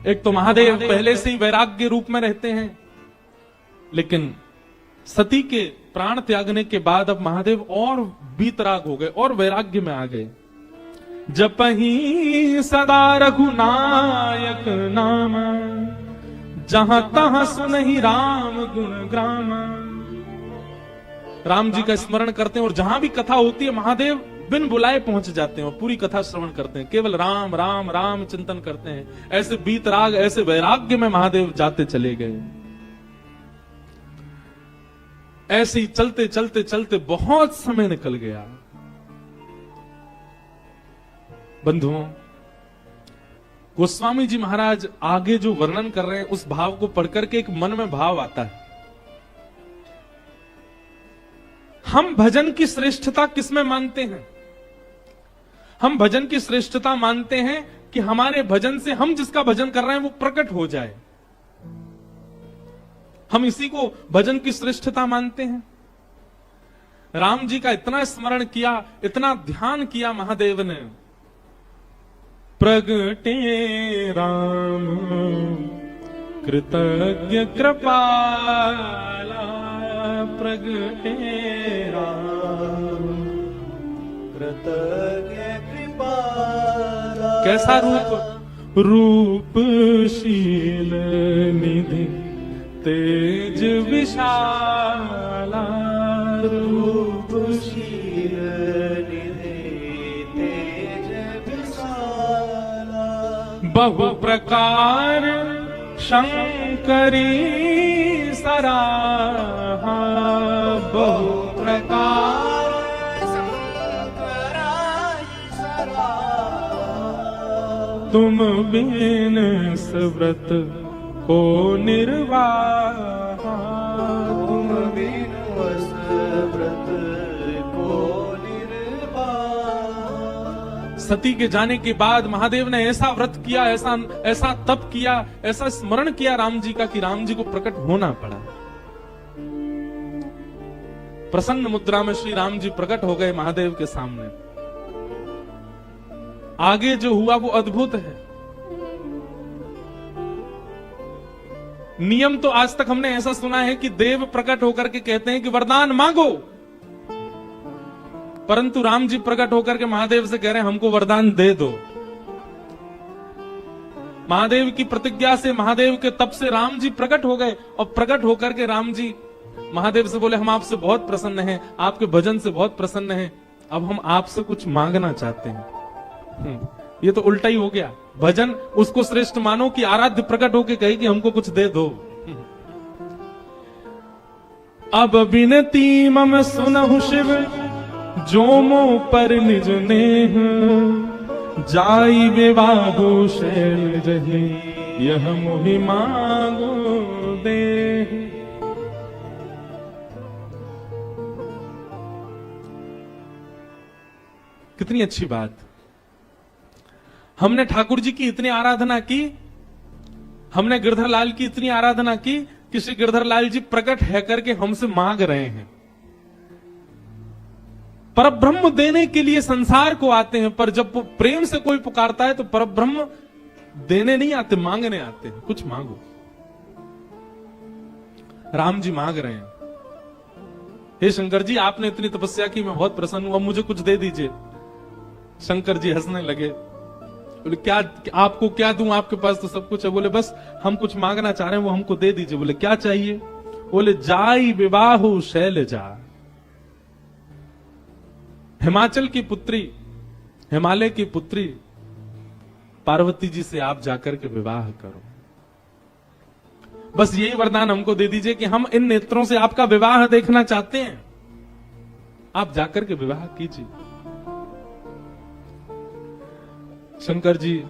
एक तो महादेव पहले से ही वैराग्य रूप में रहते हैं, लेकिन सती के प्राण त्यागने के बाद अब महादेव और वीतराग हो गए और वैराग्य में आ गए। जपहि सदा रघुनायक नाम, जहां तहां सुनहि राम गुण ग्राम। राम जी का स्मरण करते हैं और जहां भी कथा होती है महादेव बिन बुलाए पहुंच जाते हैं और पूरी कथा श्रवण करते हैं, केवल राम राम राम चिंतन करते हैं। ऐसे वीतराग, ऐसे वैराग्य में महादेव जाते चले गए। ऐसे ही चलते चलते चलते बहुत समय निकल गया। बंधुओं, गोस्वामी जी महाराज आगे जो वर्णन कर रहे हैं उस भाव को पढ़कर के एक मन में भाव आता है। हम भजन की श्रेष्ठता किसमें मानते हैं? हम भजन की श्रेष्ठता मानते हैं कि हमारे भजन से हम जिसका भजन कर रहे हैं वो प्रकट हो जाए। हम इसी को भजन की श्रेष्ठता मानते हैं। राम जी का इतना स्मरण किया, इतना ध्यान किया महादेव ने। प्रगटे राम कृतज्ञ कृपाला, प्रगटे राम कृतज्ञ कृपाला। कैसा रूप? रूपशील निधि तेज विशाला, रूपशील निधि तेज विशाला। बहु प्रकार शंकरी सराहा, बहु प्रकार शंकराई सराहा। तुम बिन सव्रत को निर्वाह, तुम बिन व्रत को निर्वाह। सती के जाने के बाद महादेव ने ऐसा व्रत किया, ऐसा तप किया, ऐसा स्मरण किया राम जी का कि राम जी को प्रकट होना पड़ा। प्रसन्न मुद्रा में श्री राम जी प्रकट हो गए महादेव के सामने। आगे जो हुआ वो अद्भुत है। नियम तो आज तक हमने ऐसा सुना है कि देव प्रकट होकर के कहते हैं कि वरदान मांगो, परंतु राम जी प्रकट होकर के महादेव से कह रहे हैं हमको वरदान दे दो। महादेव की प्रतिज्ञा से, महादेव के तप से राम जी प्रकट हो गए और प्रकट होकर के राम जी महादेव से बोले हम आपसे बहुत प्रसन्न हैं, आपके भजन से बहुत प्रसन्न हैं, अब हम आपसे कुछ मांगना चाहते हैं। ये तो उल्टा ही हो गया। भजन उसको श्रेष्ठ मानो कि आराध्य प्रकट होके कहे कि हमको कुछ दे दो। अब बिनती मम सुनहु शिव, जो मो पर निज नेह, जाई विवाहु शैल रहे, यह मोहि मांगो दे। कितनी अच्छी बात। हमने ठाकुर जी की इतनी आराधना की, हमने गिरधर लाल की इतनी आराधना की कि श्री गिरधर लाल जी प्रकट है करके हमसे मांग रहे हैं। परब्रह्म देने के लिए संसार को आते हैं, पर जब प्रेम से कोई पुकारता है तो परब्रह्म देने नहीं आते, मांगने आते हैं। कुछ मांगो। राम जी मांग रहे हैं, हे शंकर जी आपने इतनी तपस्या की, मैं बहुत प्रसन्न हूं, अब मुझे कुछ दे दीजिए। शंकर जी हंसने लगे, बोले क्या आपको क्या दूं, आपके पास तो सब कुछ है। बोले बस हम कुछ मांगना चाह रहे हैं, वो हमको दे दीजिए। बोले क्या चाहिए? बोले जाई विवाहु शैलजा, हिमाचल की पुत्री, हिमालय की पुत्री पार्वती जी से आप जाकर के विवाह करो। बस यही वरदान हमको दे दीजिए कि हम इन नेत्रों से आपका विवाह देखना चाहते हैं, आप जाकर के विवाह कीजिए। शंकर जी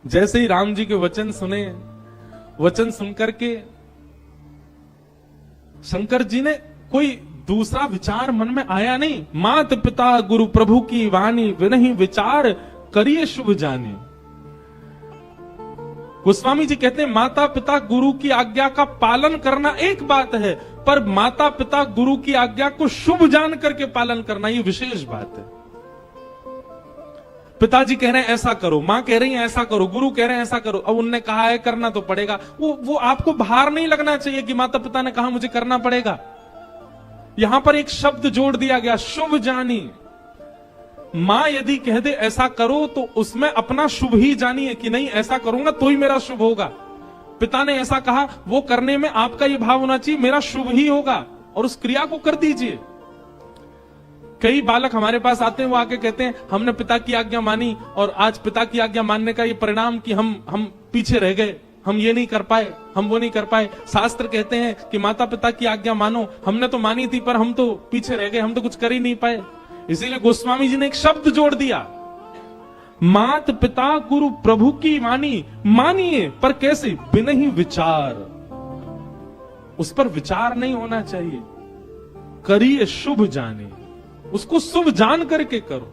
जैसे ही राम जी के वचन सुने, वचन सुनकर के शंकर जी ने कोई दूसरा विचार मन में आया नहीं। मात पिता गुरु प्रभु की वाणी, विनहि विचार करिए शुभ जाने। गोस्वामी जी कहते हैं माता पिता गुरु की आज्ञा का पालन करना एक बात है, पर माता पिता गुरु की आज्ञा को शुभ जान करके पालन करना ये विशेष बात है। पिताजी कह रहे हैं ऐसा करो, मां कह रही है ऐसा करो, गुरु कह रहे हैं ऐसा करो। अब उनने कहा है करना तो पड़ेगा। वो आपको भार नहीं लगना चाहिए कि माता पिता ने कहा मुझे करना पड़ेगा। यहां पर एक शब्द जोड़ दिया गया, शुभ जानी। मां यदि कह दे ऐसा करो तो उसमें अपना शुभ ही जानिए कि नहीं ऐसा करूंगा तो ही मेरा शुभ होगा। पिता ने ऐसा कहा, वो करने में आपका ये भाव होना चाहिए मेरा शुभ ही होगा, और उस क्रिया को कर दीजिए। कई बालक हमारे पास आते हैं, वो आके कहते हैं हमने पिता की आज्ञा मानी और आज पिता की आज्ञा मानने का ये परिणाम कि हम पीछे रह गए, हम ये नहीं कर पाए, हम वो नहीं कर पाए। शास्त्र कहते हैं कि माता पिता की आज्ञा मानो, हमने तो मानी थी पर हम तो पीछे रह गए, हम तो कुछ कर ही नहीं पाए। इसीलिए गोस्वामी जी ने एक शब्द जोड़ दिया, मात पिता गुरु प्रभु की मानी। मानिए पर कैसे? बिना ही विचार, उस पर विचार नहीं होना चाहिए। करिए शुभ जाने, उसको शुभ जान करके करो।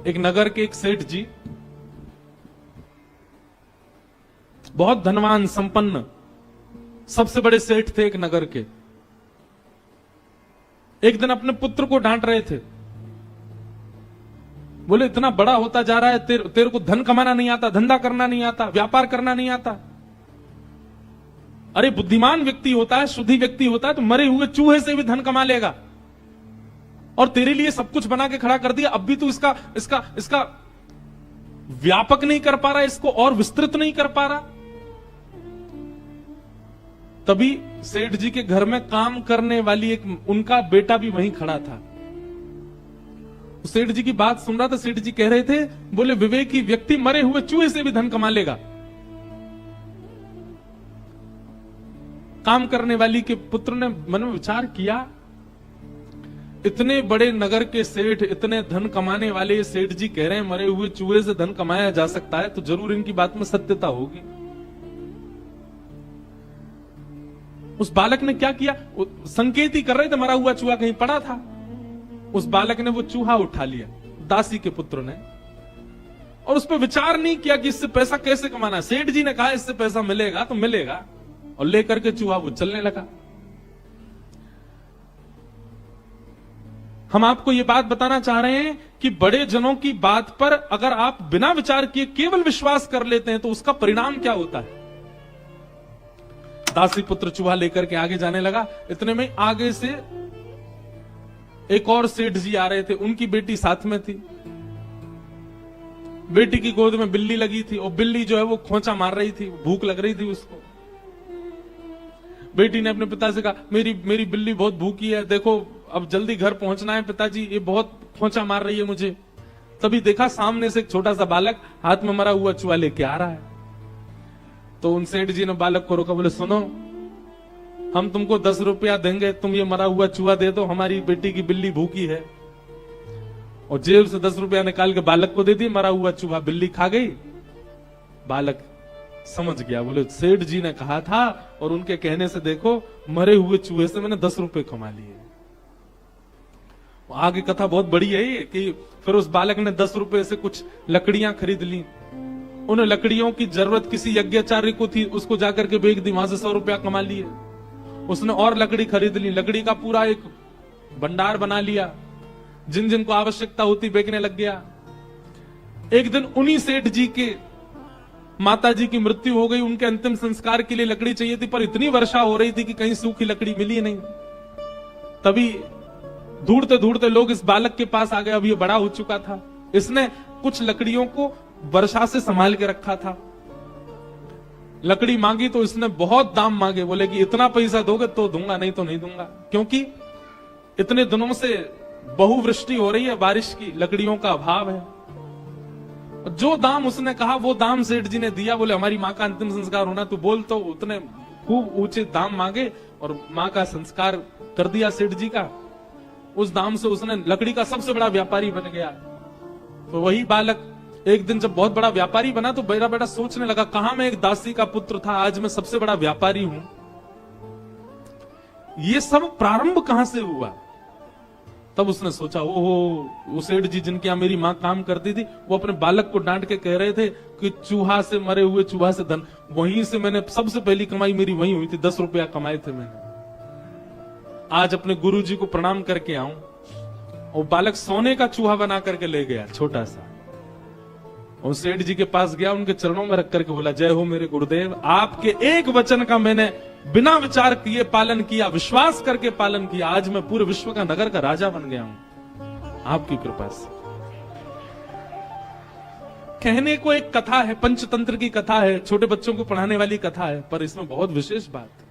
एक नगर के एक सेठ जी, बहुत धनवान संपन्न, सबसे बड़े सेठ थे एक नगर के। एक दिन अपने पुत्र को डांट रहे थे, बोले इतना बड़ा होता जा रहा है, तेरे को धन कमाना नहीं आता, धंधा करना नहीं आता, व्यापार करना नहीं आता। अरे बुद्धिमान व्यक्ति होता है, शुद्धि व्यक्ति होता है तो मरे हुए चूहे से भी धन कमा लेगा, और तेरे लिए सब कुछ बना के खड़ा कर दिया। अब भी तू इसका व्यापक नहीं कर पा रहा, इसको और विस्तृत नहीं कर पा रहा। तभी सेठ जी के घर में काम करने वाली एक उनका बेटा भी वहीं खड़ा था। सेठ जी की बात सुन रहा था। सेठ जी कह रहे थे, बोले विवेकी व्यक्ति मरे हुए चूहे से भी धन कमा लेगा। काम करने वाली के पुत्र ने मन में विचार किया, इतने बड़े नगर के सेठ, इतने धन कमाने वाले सेठ जी कह रहे हैं मरे हुए चूहे से धन कमाया जा सकता है, तो जरूर इनकी बात में सत्यता होगी। उस बालक ने क्या किया, संकेत ही कर रहे थे, मरा हुआ चूहा कहीं पड़ा था। उस बालक ने वो चूहा उठा लिया, दासी के पुत्र ने, और उस पर विचार नहीं किया कि इससे पैसा कैसे कमाना। सेठ जी ने कहा इससे पैसा मिलेगा तो मिलेगा, और लेकर के चूहा वो चलने लगा। हम आपको ये बात बताना चाह रहे हैं कि बड़े जनों की बात पर अगर आप बिना विचार किए केवल विश्वास कर लेते हैं तो उसका परिणाम क्या होता है। दासी पुत्र चूहा लेकर के आगे जाने लगा। इतने में आगे से एक और सेठ जी आ रहे थे, उनकी बेटी साथ में थी। बेटी की गोद में बिल्ली लगी थी, और बिल्ली जो है वो खोंचा मार रही थी, भूख लग रही थी उसको। बेटी ने अपने पिता से कहा, मेरी बिल्ली बहुत भूखी है, देखो अब जल्दी घर पहुंचना है पिताजी, ये बहुत खोंचा मार रही है मुझे। तभी देखा सामने से एक छोटा सा बालक हाथ में मरा हुआ चूहा लेके आ रहा है। तो उन सेठ जी ने बालक को रोका, बोले सुनो, हम तुमको 10 रुपया देंगे, तुम ये मरा हुआ चूहा दे दो, हमारी बेटी की बिल्ली भूखी है। और जेब से 10 रुपया निकाल के बालक को दे दिए, मरा हुआ चूहा बिल्ली खा गई। बालक समझ गया, बोले सेठ जी ने कहा था, और उनके कहने से देखो मरे हुए चूहे से मैंने 10 रुपए कमा लिए। आगे कथा बहुत बड़ी है कि फिर उस बालक ने 10 रुपए से कुछ लकड़ियां खरीद ली। उन लकड़ियों की जरूरत किसी यज्ञाचार्य को थी, उसको जाकर के बेच दी, वहां से 100 रुपया कमा लिए। उसने और लकड़ी खरीद ली, लकड़ी का पूरा एक भंडार बना लिया, जिन जिनको आवश्यकता होती बेचने लग गया। एक दिन उन्हीं सेठ जी के माता जी की मृत्यु हो गई, उनके अंतिम संस्कार के लिए लकड़ी चाहिए थी, पर इतनी वर्षा हो रही थी कि कहीं सूखी लकड़ी मिली नहीं। तभी ढूंढते ढूंढते लोग इस बालक के पास आ गए। अब ये बड़ा हो चुका था, इसने कुछ लकड़ियों को वर्षा से संभाल के रखा था। लकड़ी मांगी तो इसने बहुत दाम मांगे, बोले कि इतना पैसा दोगे तो दूंगा, नहीं तो नहीं दूंगा, क्योंकि इतने दिनों से बहुवृष्टि हो रही है, बारिश की, लकड़ियों का अभाव है। जो दाम उसने कहा वो दाम सेठ जी ने दिया। बोले हमारी माँ का अंतिम संस्कार होना, तू बोल, तो उतने खूब ऊंचे दाम मांगे और माँ का संस्कार कर दिया सेठ जी का। उस दाम से उसने लकड़ी का सबसे बड़ा व्यापारी बन गया। तो वही बालक एक दिन जब बहुत बड़ा व्यापारी बना तो बेटा बेटा सोचने लगा, कहां मैं एक दासी का पुत्र था, आज मैं सबसे बड़ा व्यापारी हूं। ये सब प्रारंभ कहां से हुआ? तब उसने सोचा, ओहो, वो सेठ जी जिनके यहां मेरी मां काम करती थी, वो अपने बालक को डांट के कह रहे थे कि चूहा से, मरे हुए चूहा से धन, वहीं से मैंने सबसे पहली कमाई मेरी वहीं हुई थी, 10 रुपया कमाए थे मैंने। आज अपने गुरु जी को प्रणाम करके आऊं। और बालक सोने का चूहा बना करके ले गया, छोटा सा। और सेठ जी के पास गया, उनके चरणों में रख करके बोला, जय हो मेरे गुरुदेव, आपके एक वचन का मैंने बिना विचार किए पालन किया, विश्वास करके पालन किया, आज मैं पूरे विश्व का, नगर का राजा बन गया हूं आपकी कृपा से। कहने को एक कथा है, पंचतंत्र की कथा है, छोटे बच्चों को पढ़ाने वाली कथा है, पर इसमें बहुत विशेष बात है।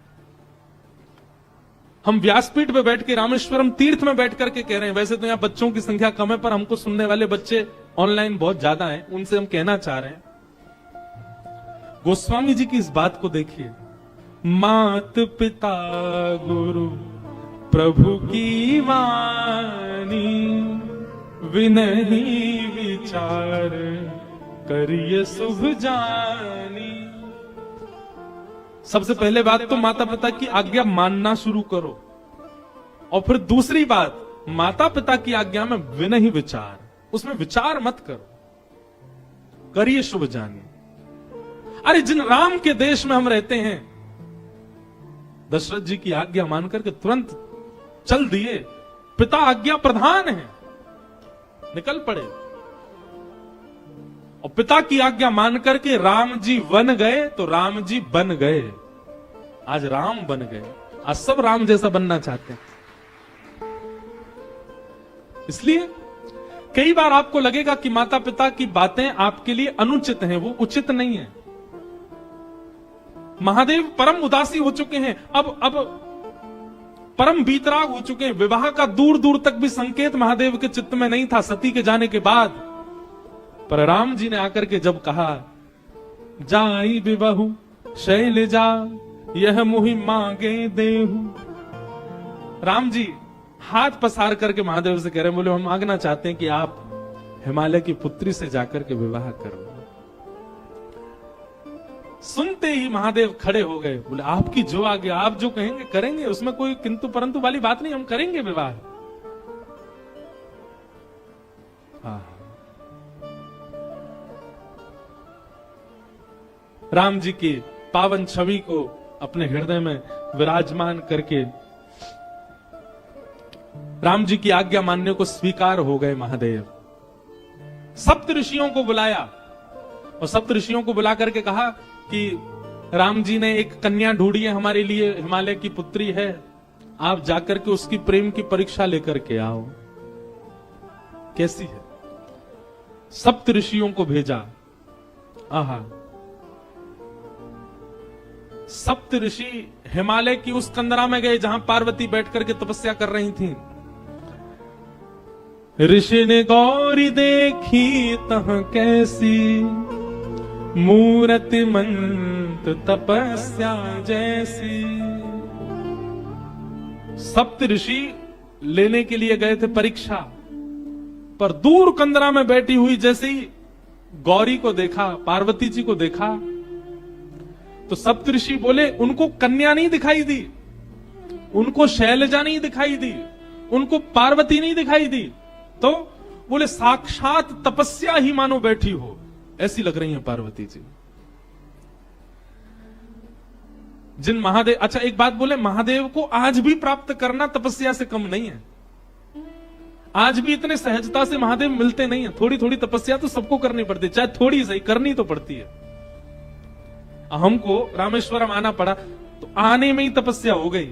हम व्यासपीठ पे बैठ के, रामेश्वरम तीर्थ में बैठ करके कह रहे हैं। वैसे तो यहाँ बच्चों की संख्या कम है, पर हमको सुनने वाले बच्चे ऑनलाइन बहुत ज्यादा हैं, उनसे हम कहना चाह रहे हैं, गोस्वामी जी की इस बात को देखिए। मात पिता गुरु प्रभु की वाणी, विनही विचार करिए शुभ जानी। सबसे पहले बात तो माता पिता की आज्ञा मानना शुरू करो, और फिर दूसरी बात, माता पिता की आज्ञा में विनही विचार, उसमें विचार मत करो, करिए शुभ जानी। अरे जिन राम के देश में हम रहते हैं, दशरथ जी की आज्ञा मान करके तुरंत चल दिए, पिता आज्ञा प्रधान है, निकल पड़े। और पिता की आज्ञा मान करके राम जी वन गए तो राम जी बन गए। आज राम बन गए, आज सब राम जैसा बनना चाहते हैं। इसलिए कई बार आपको लगेगा कि माता पिता की बातें आपके लिए अनुचित हैं, वो उचित नहीं है। महादेव परम उदासी हो चुके हैं, अब परम बीतराग हो चुके हैं। विवाह का दूर दूर तक भी संकेत महादेव के चित्त में नहीं था सती के जाने के बाद। पर राम जी ने आकर के जब कहा, जाई विबहु शैलजा यह मुहि मांगे देहु, राम जी हाथ पसार करके महादेव से कह रहे हैं, बोले हम मांगना चाहते हैं कि आप हिमालय की पुत्री से जाकर के विवाह करो। सुनते ही महादेव खड़े हो गए, बोले आपकी जो आज्ञा, आप जो कहेंगे करेंगे, उसमें कोई किंतु परंतु वाली बात नहीं, हम करेंगे विवाह। राम जी की पावन छवि को अपने हृदय में विराजमान करके राम जी की आज्ञा मानने को स्वीकार हो गए महादेव। सप्त ऋषियों को बुलाया और सप्त ऋषियों को बुला करके कहा कि राम जी ने एक कन्या ढूंढी है हमारे लिए, हिमालय की पुत्री है, आप जाकर के उसकी प्रेम की परीक्षा लेकर के आओ, कैसी है। सप्त ऋषियों को भेजा। आहा, सप्त ऋषि हिमालय की उस कंदरा में गए जहां पार्वती बैठ करके तपस्या कर रही थी। ऋषि ने गौरी देखी तह कैसी, मूरति मंत तपस्या जैसी। सप्त ऋषि लेने के लिए गए थे परीक्षा, पर दूर कंदरा में बैठी हुई जैसे ही गौरी को देखा, पार्वती जी को देखा, तो सप्तऋषि बोले उनको कन्या नहीं दिखाई दी, उनको शैलजा नहीं दिखाई दी, उनको पार्वती नहीं दिखाई दी, तो बोले साक्षात तपस्या ही मानो बैठी हो, ऐसी लग रही है पार्वती जी। जिन महादेव, अच्छा एक बात बोले, महादेव को आज भी प्राप्त करना तपस्या से कम नहीं है। आज भी इतने सहजता से महादेव मिलते नहीं है। थोड़ी थोड़ी तपस्या तो सबको करनी पड़ती है, चाहे थोड़ी सही करनी तो पड़ती है। हमको रामेश्वरम आना पड़ा तो आने में ही तपस्या हो गई।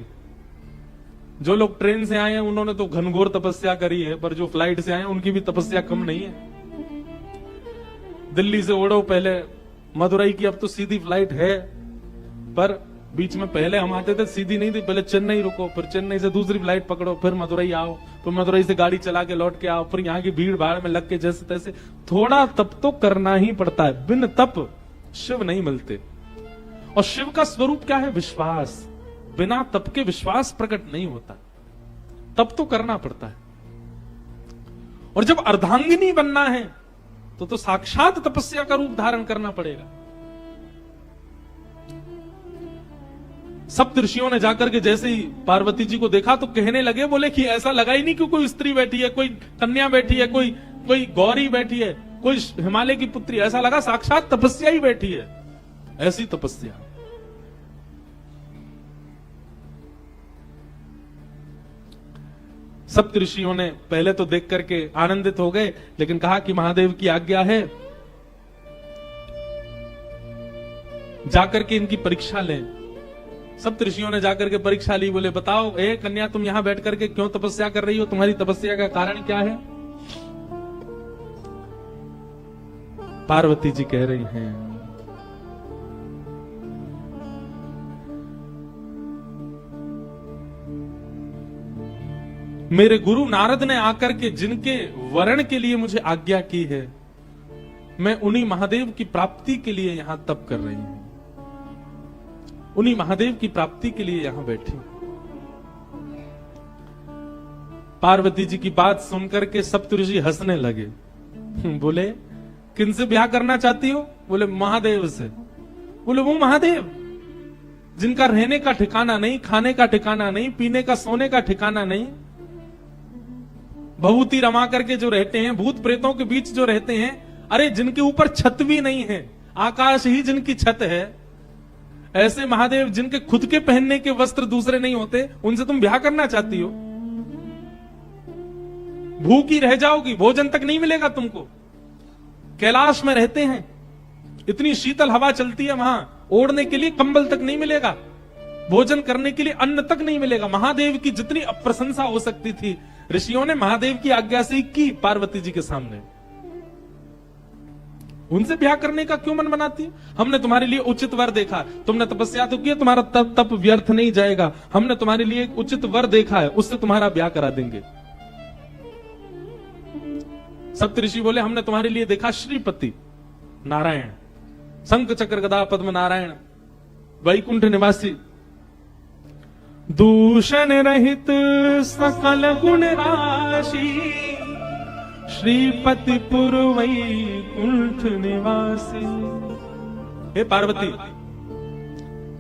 जो लोग ट्रेन से आए हैं उन्होंने तो घनघोर तपस्या करी है, पर जो फ्लाइट से आए हैं उनकी भी तपस्या कम नहीं है। दिल्ली से उड़ो पहले मदुरई की, अब तो सीधी फ्लाइट है, पर बीच में पहले हम आते थे सीधी नहीं थी, पहले चेन्नई रुको, फिर चेन्नई से दूसरी फ्लाइट पकड़ो, फिर मदुरई आओ, फिर मदुरई से गाड़ी चला के लौट के आओ, फिर यहाँ की भीड़ भाड़ में लग के जैसे तैसे थोड़ा तप तो करना ही पड़ता है। बिन तप शिव नहीं मिलते। और शिव का स्वरूप क्या है? विश्वास। बिना तप के विश्वास प्रकट नहीं होता, तप तो करना पड़ता है। और जब अर्धांगिनी बनना है तो साक्षात तपस्या का रूप धारण करना पड़ेगा। सप्त ऋषियों ने जाकर के जैसे ही पार्वती जी को देखा तो कहने लगे, बोले कि ऐसा लगा ही नहीं कि कोई स्त्री बैठी है, कोई कन्या बैठी है, कोई गौरी बैठी है, कोई हिमालय की पुत्री, ऐसा लगा साक्षात तपस्या ही बैठी है। ऐसी तपस्या। सप्त ऋषियों ने पहले तो देख करके आनंदित हो गए, लेकिन कहा कि महादेव की आज्ञा है, जाकर के इनकी परीक्षा लें। सप्त ऋषियों ने जाकर के परीक्षा ली। बोले बताओ ए कन्या, तुम यहां बैठ करके क्यों तपस्या कर रही हो? तुम्हारी तपस्या का कारण क्या है? पार्वती जी कह रही हैं, मेरे गुरु नारद ने आकर के जिनके वरण के लिए मुझे आज्ञा की है, मैं उन्हीं महादेव की प्राप्ति के लिए यहां तप कर रही हूं, उन्हीं महादेव की प्राप्ति के लिए यहां बैठी। पार्वती जी की बात सुनकर के सप्तऋषि हंसने लगे। बोले किनसे ब्याह करना चाहती हो? बोले महादेव से। बोले वो महादेव जिनका रहने का ठिकाना नहीं, खाने का ठिकाना नहीं, पीने का सोने का ठिकाना नहीं, भभूति रमा करके जो रहते हैं, भूत प्रेतों के बीच जो रहते हैं, अरे जिनके ऊपर छत भी नहीं है, आकाश ही जिनकी छत है, ऐसे महादेव जिनके खुद के पहनने के वस्त्र दूसरे नहीं होते, उनसे तुम ब्याह करना चाहती हो? भूखी रह जाओगी, भोजन तक नहीं मिलेगा तुमको। कैलाश में रहते हैं, इतनी शीतल हवा चलती है वहां, ओढ़ने के लिए कंबल तक नहीं मिलेगा, भोजन करने के लिए अन्न तक नहीं मिलेगा। महादेव की जितनी अप्रशंसा हो सकती थी, ऋषियों ने महादेव की आज्ञा से की पार्वती जी के सामने। उनसे ब्याह करने का क्यों मन बनाती है? हमने तुम्हारे लिए उचित वर देखा, तुमने तपस्या तो की, तुम्हारा तप व्यर्थ नहीं जाएगा, हमने तुम्हारे लिए एक उचित वर देखा है, उससे तुम्हारा ब्याह करा देंगे। सप्तऋषि बोले हमने तुम्हारे लिए देखा श्रीपति नारायण, शंख चक्र गदा पद्म नारायण, वैकुंठ निवासी, दूषण रहित सकल गुण राशि, श्रीपति पुर वैकुंठ निवासी। हे पार्वती,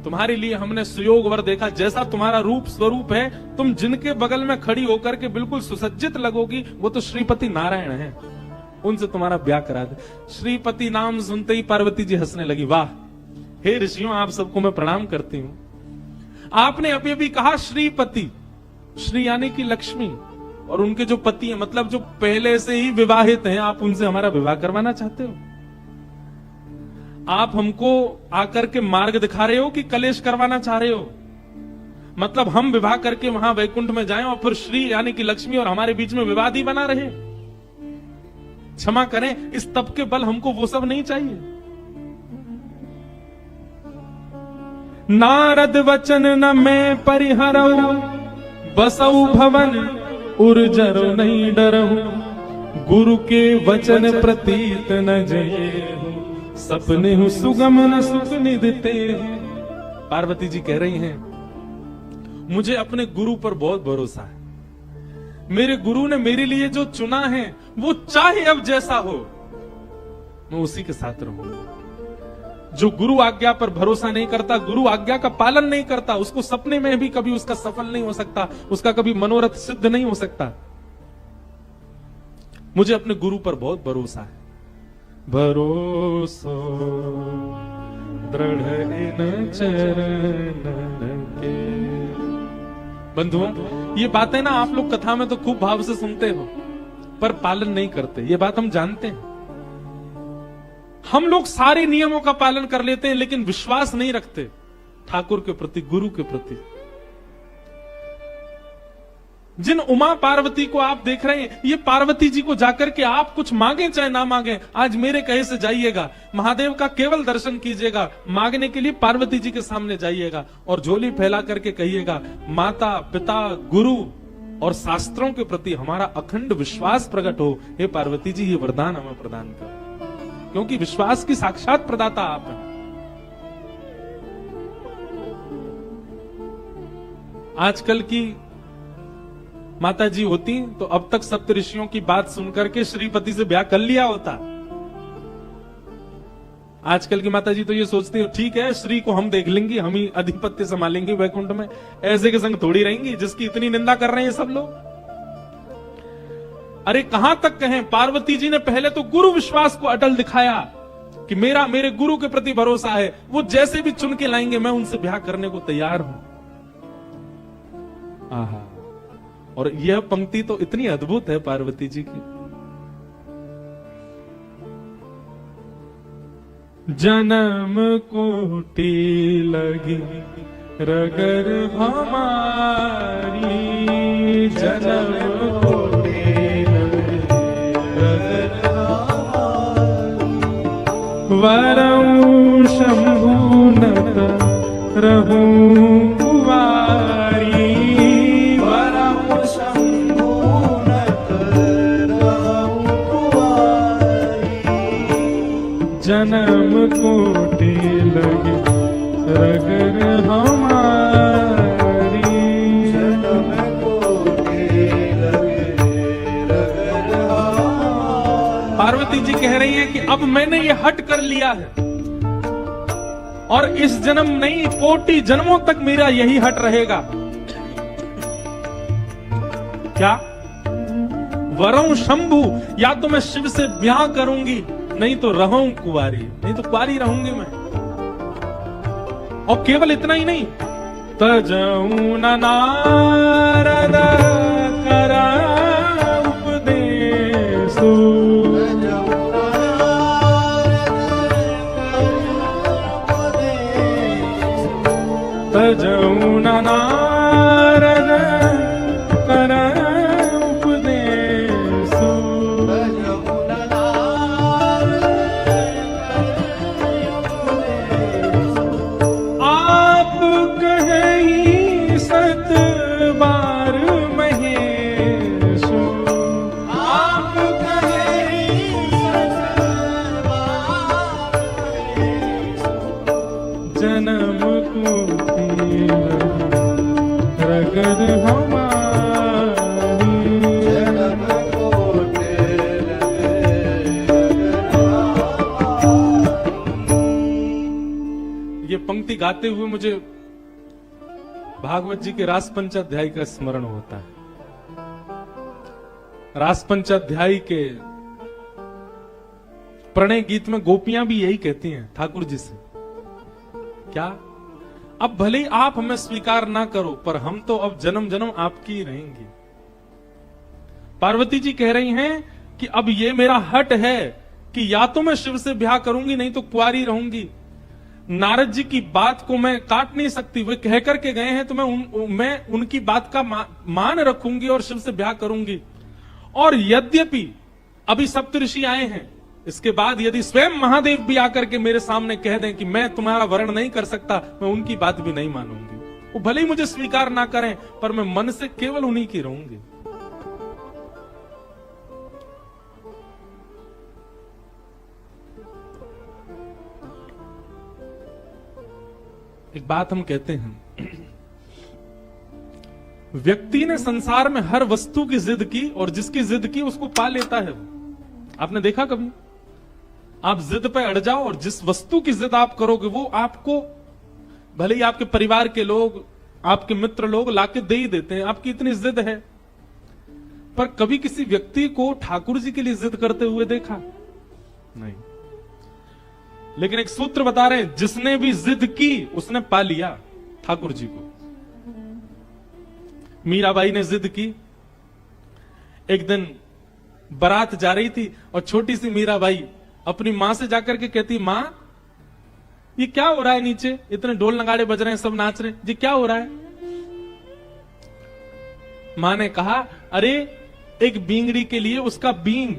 तुम्हारे लिए हमने सुयोग वर देखा, जैसा तुम्हारा रूप स्वरूप है, तुम जिनके बगल में खड़ी होकर के बिल्कुल सुसज्जित लगोगी, वो तो श्रीपति नारायण हैं, उनसे तुम्हारा ब्याह करा दे। श्रीपति नाम सुनते ही पार्वती जी हंसने लगी। वाह, हे ऋषियों, आप सबको मैं प्रणाम करती हूं। आपने अभी अभी कहा श्रीपति, श्री यानी कि लक्ष्मी, और उनके जो पति हैं, मतलब जो पहले से ही विवाहित हैं, आप उनसे हमारा विवाह करवाना चाहते हो? आप हमको आकर के मार्ग दिखा रहे हो कि कलेश करवाना चाह रहे हो? मतलब हम विवाह करके वहां वैकुंठ में जाएं और फिर श्री यानी कि लक्ष्मी और हमारे बीच में विवाद ही बना रहे? क्षमा करें, इस तप के बल हमको वो सब नहीं चाहिए। नारद वचन न मैं परिहरऊ, बसऊ भवन उर्जरो नहीं डरहु, गुरु के वचन प्रतीत न जये, सपने हूं सुगम न सुख निधते। पार्वती जी कह रही हैं, मुझे अपने गुरु पर बहुत भरोसा है। मेरे गुरु ने मेरे लिए जो चुना है, वो चाहे अब जैसा हो, मैं उसी के साथ रहूंगा। जो गुरु आज्ञा पर भरोसा नहीं करता, गुरु आज्ञा का पालन नहीं करता, उसको सपने में भी कभी उसका सफल नहीं हो सकता, उसका कभी मनोरथ सिद्ध नहीं हो सकता। मुझे अपने गुरु पर बहुत भरोसा है। भरोसो दृढ़ इन चरणन के। बंधुओं, ये बातें ना आप लोग कथा में तो खूब भाव से सुनते हो, पर पालन नहीं करते, ये बात हम जानते हैं। हम लोग सारे नियमों का पालन कर लेते हैं, लेकिन विश्वास नहीं रखते ठाकुर के प्रति, गुरु के प्रति। जिन उमा पार्वती को आप देख रहे हैं, ये पार्वती जी को जाकर के आप कुछ मांगे चाहे ना मांगे, आज मेरे कहे से जाइएगा, महादेव का केवल दर्शन कीजिएगा, मांगने के लिए पार्वती जी के सामने जाइएगा और झोली फैला करके कहिएगा, माता पिता गुरु और शास्त्रों के प्रति हमारा अखंड विश्वास प्रकट हो। हे पार्वती जी, ये वरदान हमें प्रदान कर, क्योंकि विश्वास की साक्षात प्रदाता आप हैं। आजकल की माता जी होती तो अब तक सप्त ऋषियों की बात सुनकर के श्रीपति से ब्याह कर लिया होता। आजकल की माता जी तो ये सोचती है, ठीक है, श्री को हम देख लेंगे, हम ही अधिपत्य संभालेंगे वैकुंठ में, ऐसे के संग थोड़ी रहेंगी जिसकी इतनी निंदा कर रहे हैं सब लोग। अरे कहां तक कहें, पार्वती जी ने पहले तो गुरु विश्वास को अटल दिखाया कि मेरे गुरु के प्रति भरोसा है, वो जैसे भी चुन के लाएंगे मैं उनसे ब्याह करने को तैयार हूं। आहा, और यह पंक्ति तो इतनी अद्भुत है पार्वती जी की। जन्म कोटि लगी रगर हमारी, जन्म कोटि लगी रगर हमारी, वरऊ शंभु नत रहूं कुवारी, वरऊ शंभु नत रहूं कुवारी, जन्म कोटि लगे रगर हमारी, जन्म कोटि लगे रगर हमारी। पार्वती जी कह रही है कि अब मैंने ये हट कर लिया है और इस जन्म नहीं, कोटि जन्मों तक मेरा यही हट रहेगा। क्या? वरऊ शंभु, या तो मैं शिव से ब्याह करूंगी, नहीं तो रहूं कुंवारी, नहीं तो कुंवारी रहूंगी मैं। और केवल इतना ही नहीं, तजऊ न नारद करा उपदेशु, तजऊ न नारद करा उपदेशु, आप कहीं सत बार महेशु, आप कहीं सत बार महेशु, जन्म कोटि रगर हमारी, जन्म कोटि रगर। ये पंक्ति गाते हुए मुझे भागवत जी के रास पंचाध्याय का स्मरण होता है। रास पंचाध्याय के प्रणय गीत में गोपियां भी यही कहती हैं ठाकुर जी से, क्या? अब भले ही आप हमें स्वीकार ना करो, पर हम तो अब जन्म जन्म आपकी ही रहेंगे। पार्वती जी कह रही हैं कि अब ये मेरा हट है कि या तो मैं शिव से ब्याह करूंगी, नहीं तो कुंवारी रहूंगी। नारद जी की बात को मैं काट नहीं सकती, वे कह करके गए हैं तो मैं उनकी बात का मान रखूंगी और शिव से ब्याह करूंगी। और यद्यपि अभी सप्तऋषि आए हैं, इसके बाद यदि स्वयं महादेव भी आकर के मेरे सामने कह दें कि मैं तुम्हारा वर्ण नहीं कर सकता, मैं उनकी बात भी नहीं मानूंगी। वो भले ही मुझे स्वीकार ना करें, पर मैं मन से केवल उन्हीं की रहूंगी। एक बात हम कहते हैं, व्यक्ति ने संसार में हर वस्तु की जिद की और जिसकी जिद की उसको पा लेता है। आपने देखा कभी? आप जिद पे अड़ जाओ और जिस वस्तु की जिद आप करोगे वो आपको, भले ही आपके परिवार के लोग, आपके मित्र लोग लाके दे ही देते हैं, आपकी इतनी जिद है। पर कभी किसी व्यक्ति को ठाकुर जी के लिए जिद करते हुए देखा? नहीं। लेकिन एक सूत्र बता रहे हैं, जिसने भी जिद की उसने पा लिया ठाकुर जी को। मीराबाई ने जिद की, एक दिन बारात जा रही थी और छोटी सी मीराबाई अपनी मां से जाकर के कहती, मां ये क्या हो रहा है नीचे, इतने ढोल नगाड़े बज रहे हैं, सब नाच रहे हैं, जी क्या हो रहा है? मां ने कहा, अरे एक बींगड़ी के लिए उसका बींग,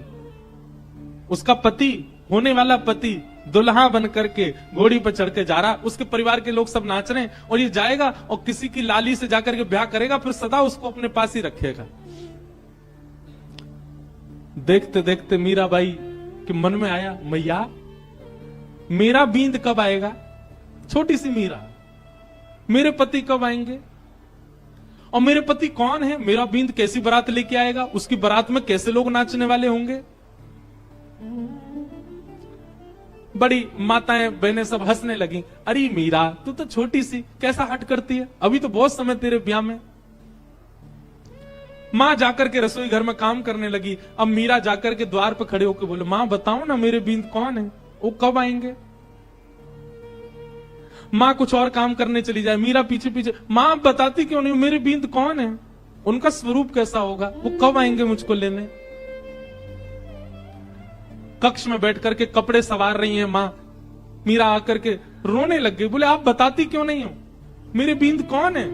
उसका पति, होने वाला पति दुल्हा बन करके घोड़ी पर चढ़ के जा रहा, उसके परिवार के लोग सब नाच रहे हैं और ये जाएगा और किसी की लाली से जाकर के ब्याह करेगा, फिर सदा उसको अपने पास ही रखेगा। देखते देखते मीराबाई के मन में आया, मैया मेरा बींद कब आएगा? छोटी सी मीरा, मेरे पति कब आएंगे? और मेरे पति कौन है? मेरा बींद कैसी बारात लेके आएगा? उसकी बारात में कैसे लोग नाचने वाले होंगे? बड़ी माताएं बहनें सब हंसने लगी। अरे मीरा, तू तो छोटी सी, कैसा हट करती है, अभी तो बहुत समय तेरे ब्याह में। मां जाकर के रसोई घर में काम करने लगी। अब मीरा जाकर के द्वार पर खड़े होकर बोले, मां बताओ ना मेरे बींद कौन है, वो कब आएंगे? मां कुछ और काम करने चली जाए, मीरा पीछे पीछे, मां बताती क्यों नहीं मेरे बींद कौन है, उनका स्वरूप कैसा होगा, वो कब आएंगे मुझको लेने। कक्ष में बैठ करके कपड़े सवार रही हैं मां। मीरा आकर के रोने लग गई, बोले आप बताती क्यों नहीं हो, मेरे बींद कौन है।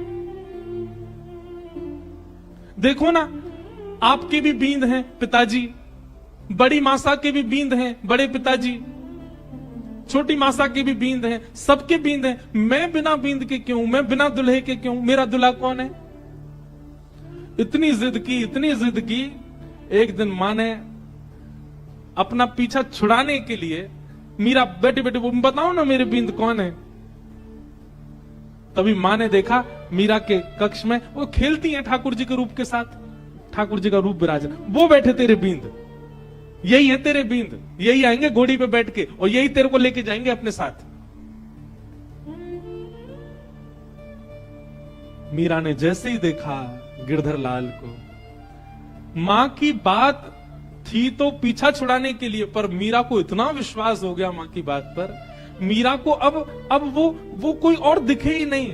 देखो ना, आपके भी बींद हैं पिताजी, बड़ी मासा के भी बींद हैं बड़े पिताजी, छोटी मासा के भी बींद हैं, सबके बींद हैं, मैं बिना बींद के क्यों, मैं बिना दुल्हे के क्यों, मेरा दूल्हा कौन है। इतनी जिद की, एक दिन मां ने अपना पीछा छुड़ाने के लिए, मीरा बैठे बैठे बताओ ना मेरे बींद कौन है। तभी मां ने देखा मीरा के कक्ष में वो खेलती हैं ठाकुर जी के रूप के साथ, ठाकुर जी का रूप विराजन, वो बैठे तेरे बींद, यही है तेरे बींद, यही आएंगे घोड़ी पे बैठ के और यही तेरे को लेके जाएंगे अपने साथ। मीरा ने जैसे ही देखा गिरधर लाल को, मां की बात थी तो पीछा छुड़ाने के लिए, पर मीरा को इतना विश्वास हो गया मां की बात पर, मीरा को अब वो कोई और दिखे ही नहीं,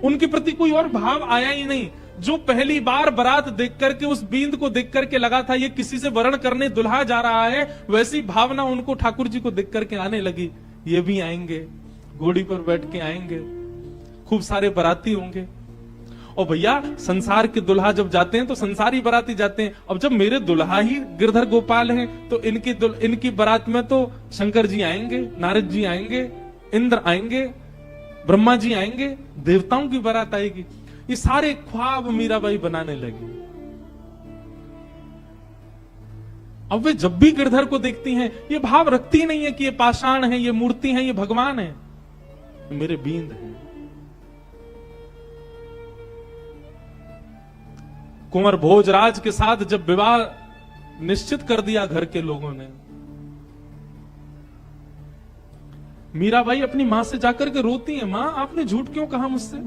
उनके प्रति कोई और भाव आया ही नहीं। जो पहली बार बारात देख करके उस बींद को देख करके लगा था ये किसी से वरण करने दुल्हा जा रहा है, वैसी भावना उनको ठाकुर जी को देख करके आने लगी। ये भी आएंगे, घोड़ी पर बैठ के आएंगे, खूब सारे बाराती होंगे। और भैया संसार के दुल्हा जब जाते हैं तो संसारी बाराती जाते हैं, अब जब मेरे दुल्हा ही गिरधर गोपाल हैं तो इनकी बारात में तो शंकर जी आएंगे, नारद जी आएंगे, इंद्र आएंगे, ब्रह्मा जी आएंगे, देवताओं की बारात आएगी। ये सारे ख्वाब मीराबाई बनाने लगी। अब वे जब भी गिरधर को देखती हैं ये भाव रखती नहीं है कि ये पाषाण है, ये मूर्ति है, ये भगवान है, मेरे बींद है। कुंवर भोजराज के साथ जब विवाह निश्चित कर दिया घर के लोगों ने, मीराबाई अपनी मां से जाकर के रोती है, मां आपने झूठ क्यों कहा मुझसे,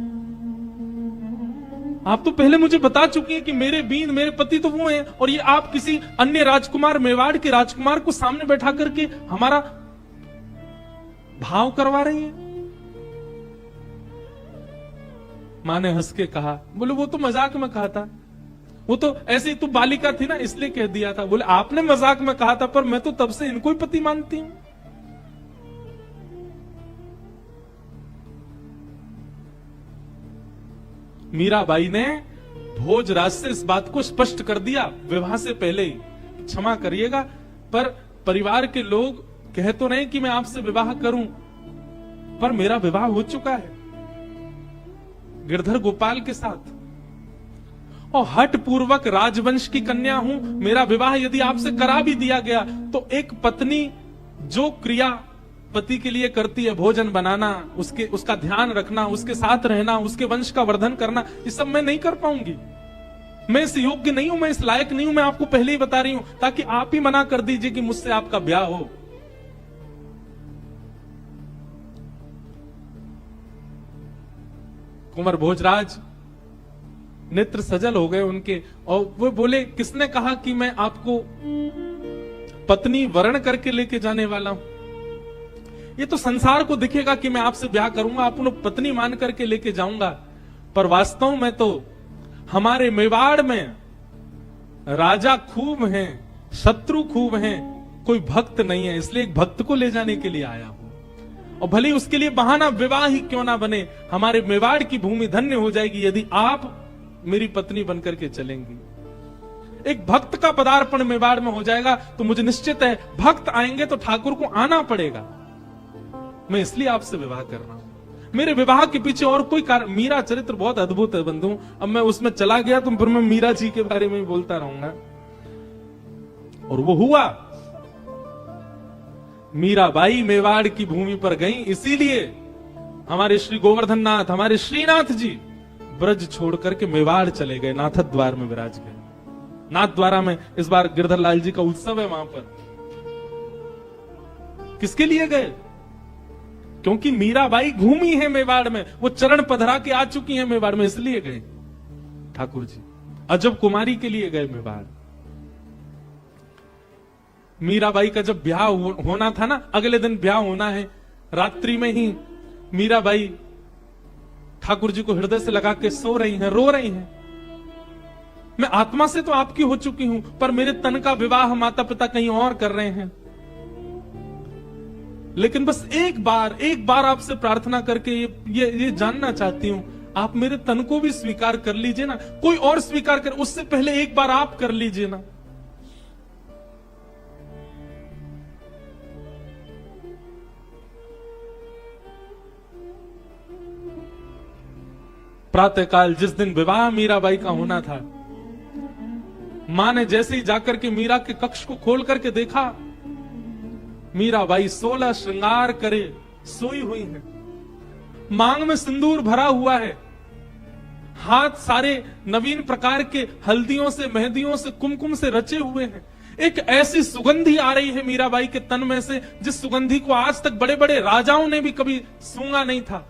आप तो पहले मुझे बता चुकी हैं कि मेरे बींद, मेरे पति तो वो हैं, और ये आप किसी अन्य राजकुमार, मेवाड़ के राजकुमार को सामने बैठा करके हमारा भाव करवा रही हैं। मां ने हंस के कहा, बोले वो तो मजाक में कहा था, वो तो ऐसे ही तू बालिका थी ना इसलिए कह दिया था। बोले आपने मजाक में कहा था, पर मैं तो तब से इनको ही पति मानती हूं। मीराबाई ने भोजराज से इस बात को स्पष्ट कर दिया विवाह से पहले ही, क्षमा करिएगा पर परिवार के लोग कह तो रहे कि मैं आपसे विवाह करूं, पर मेरा विवाह हो चुका है गिरधर गोपाल के साथ, और हठ पूर्वक राजवंश की कन्या हूं। मेरा विवाह यदि आपसे करा भी दिया गया तो एक पत्नी जो क्रिया पति के लिए करती है, भोजन बनाना, उसका ध्यान रखना, उसके साथ रहना, उसके वंश का वर्धन करना, ये सब मैं नहीं कर पाऊंगी। मैं इस योग्य नहीं हूं, मैं इस लायक नहीं हूं, मैं आपको पहले ही बता रही हूं, ताकि आप ही मना कर दीजिए कि मुझसे आपका ब्याह हो। कुंवर भोजराज नेत्र सजल हो गए उनके, और वो बोले किसने कहा कि मैं आपको पत्नी वरण करके लेके जाने वाला हूं। ये तो संसार को दिखेगा कि मैं आपसे ब्याह करूंगा, आप उन्हें पत्नी मान करके लेके जाऊंगा, पर वास्तव में तो हमारे मेवाड़ में राजा खूब हैं, शत्रु खूब हैं, कोई भक्त नहीं है, इसलिए एक भक्त को ले जाने के लिए आया हूं। और भले उसके लिए बहाना विवाह ही क्यों ना बने, हमारे मेवाड़ की भूमि धन्य हो जाएगी यदि आप मेरी पत्नी बनकर के चलेंगी। एक भक्त का पदार्पण मेवाड़ में हो जाएगा तो मुझे निश्चित है भक्त आएंगे तो ठाकुर को आना पड़ेगा। मैं इसलिए आपसे विवाह कर रहा हूं। मेरे विवाह के पीछे और कोई कारण, मीरा चरित्र बहुत अद्भुत है बंधु, अब मैं उसमें चला गया तो फिर मैं मीरा जी के बारे में बोलता रहूंगा। और वो हुआ, मीराबाई मेवाड़ की भूमि पर गई, इसीलिए हमारे श्री गोवर्धन नाथ, हमारे श्रीनाथ जी ब्रज छोड़ करके मेवाड़ चले गए, नाथ द्वार में विराज गए। नाथ द्वारा में इस बार गिरधर लाल जी का उत्सव है वहां पर। किसके लिए गए? क्योंकि मीराबाई घूमी है मेवाड़ में, वो चरण पधरा के आ चुकी है मेवाड़ में, इसलिए गए ठाकुर जी। अजब कुमारी के लिए गए मेवाड़। मीराबाई का जब ब्याह होना था ना, अगले दिन ब्याह होना है, रात्रि में ही मीराबाई ठाकुर जी को हृदय से लगा के सो रही हैं, रो रही हैं। मैं आत्मा से तो आपकी हो चुकी हूं, पर मेरे तन का विवाह माता पिता कहीं और कर रहे हैं। लेकिन बस एक बार आपसे प्रार्थना करके ये जानना चाहती हूं, आप मेरे तन को भी स्वीकार कर लीजिए ना, कोई और स्वीकार कर, उससे पहले एक बार आप कर लीजिए ना। प्रातःकाल जिस दिन विवाह मीराबाई का होना था, मां ने जैसे ही जाकर के मीरा के कक्ष को खोल करके देखा, मीराबाई 16 श्रृंगार करे सोई हुई है, मांग में सिंदूर भरा हुआ है, हाथ सारे नवीन प्रकार के हल्दियों से, मेहंदियों से, कुमकुम से रचे हुए हैं। एक ऐसी सुगंधी आ रही है मीराबाई के तन में से, जिस सुगंधी को आज तक बड़े बड़े राजाओं ने भी कभी सूंघा नहीं था।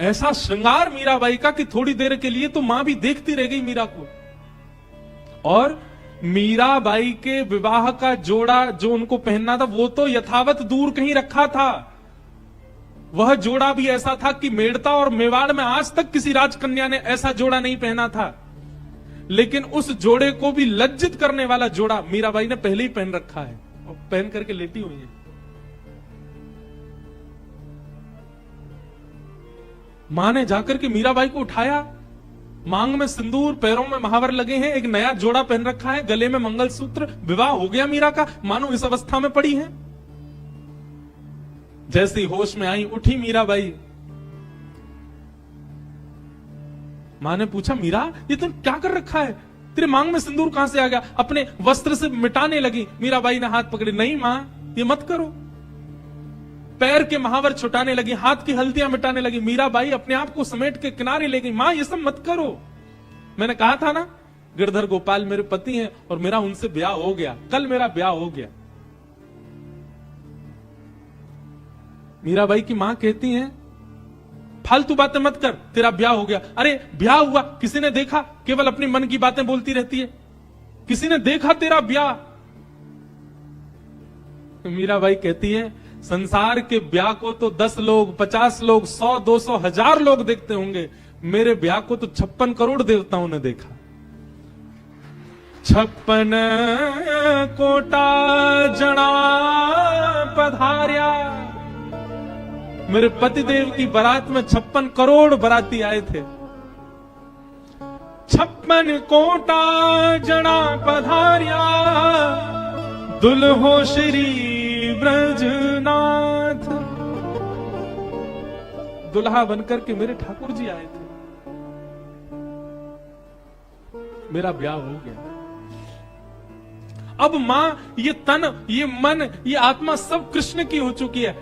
ऐसा श्रृंगार मीराबाई का कि थोड़ी देर के लिए तो मां भी देखती रह गई मीरा को। और मीराबाई के विवाह का जोड़ा जो उनको पहनना था, वो तो यथावत दूर कहीं रखा था। वह जोड़ा भी ऐसा था कि मेड़ता और मेवाड़ में आज तक किसी राजकन्या ने ऐसा जोड़ा नहीं पहना था। लेकिन उस जोड़े को भी लज्जित करने वाला जोड़ा मीराबाई ने पहले ही पहन रखा है और पहन करके लेटी हुई है। मां ने जाकर के मीराबाई को उठाया, मांग में सिंदूर, पैरों में महावर लगे हैं, एक नया जोड़ा पहन रखा है, गले में मंगलसूत्र, विवाह हो गया मीरा का, मानो इस अवस्था में पड़ी है। जैसे ही होश में आई, उठी मीराबाई। मां ने पूछा, मीरा ये तुम क्या कर रखा है, तेरे मांग में सिंदूर कहां से आ गया? अपने वस्त्र से मिटाने लगी। मीराबाई ने हाथ पकड़े, नहीं मां ये मत करो। पैर के महावर छुटाने लगी, हाथ की हल्दियां मिटाने लगी। मीराबाई अपने आप को समेट के किनारे ले गई, मां ये सब मत करो। मैंने कहा था ना, गिरधर गोपाल मेरे पति हैं और मेरा उनसे ब्याह हो गया, कल मेरा ब्याह हो गया। मीराबाई की मां कहती हैं, फालतू बातें मत कर, तेरा ब्याह हो गया। अरे ब्याह हुआ, किसी ने देखा? केवल अपनी मन की बातें बोलती रहती है। किसी ने देखा तेरा ब्याह? मीराबाई कहती है, संसार के ब्याह को तो 10 लोग, 50 लोग, 100, 200, 1000 लोग देखते होंगे, मेरे ब्याह को तो 56 करोड़ देवताओं ने देखा। 56 कोटा जना पधार्या। मेरे पतिदेव की बारात में 56 करोड़ बाराती आए थे। 56 कोटा जना पधार्या, दुल्हो श्री ब्रजनाथ। दुल्हा बनकर के मेरे ठाकुर जी आए थे, मेरा ब्याह हो गया। अब मां, ये तन, ये मन, ये आत्मा सब कृष्ण की हो चुकी है।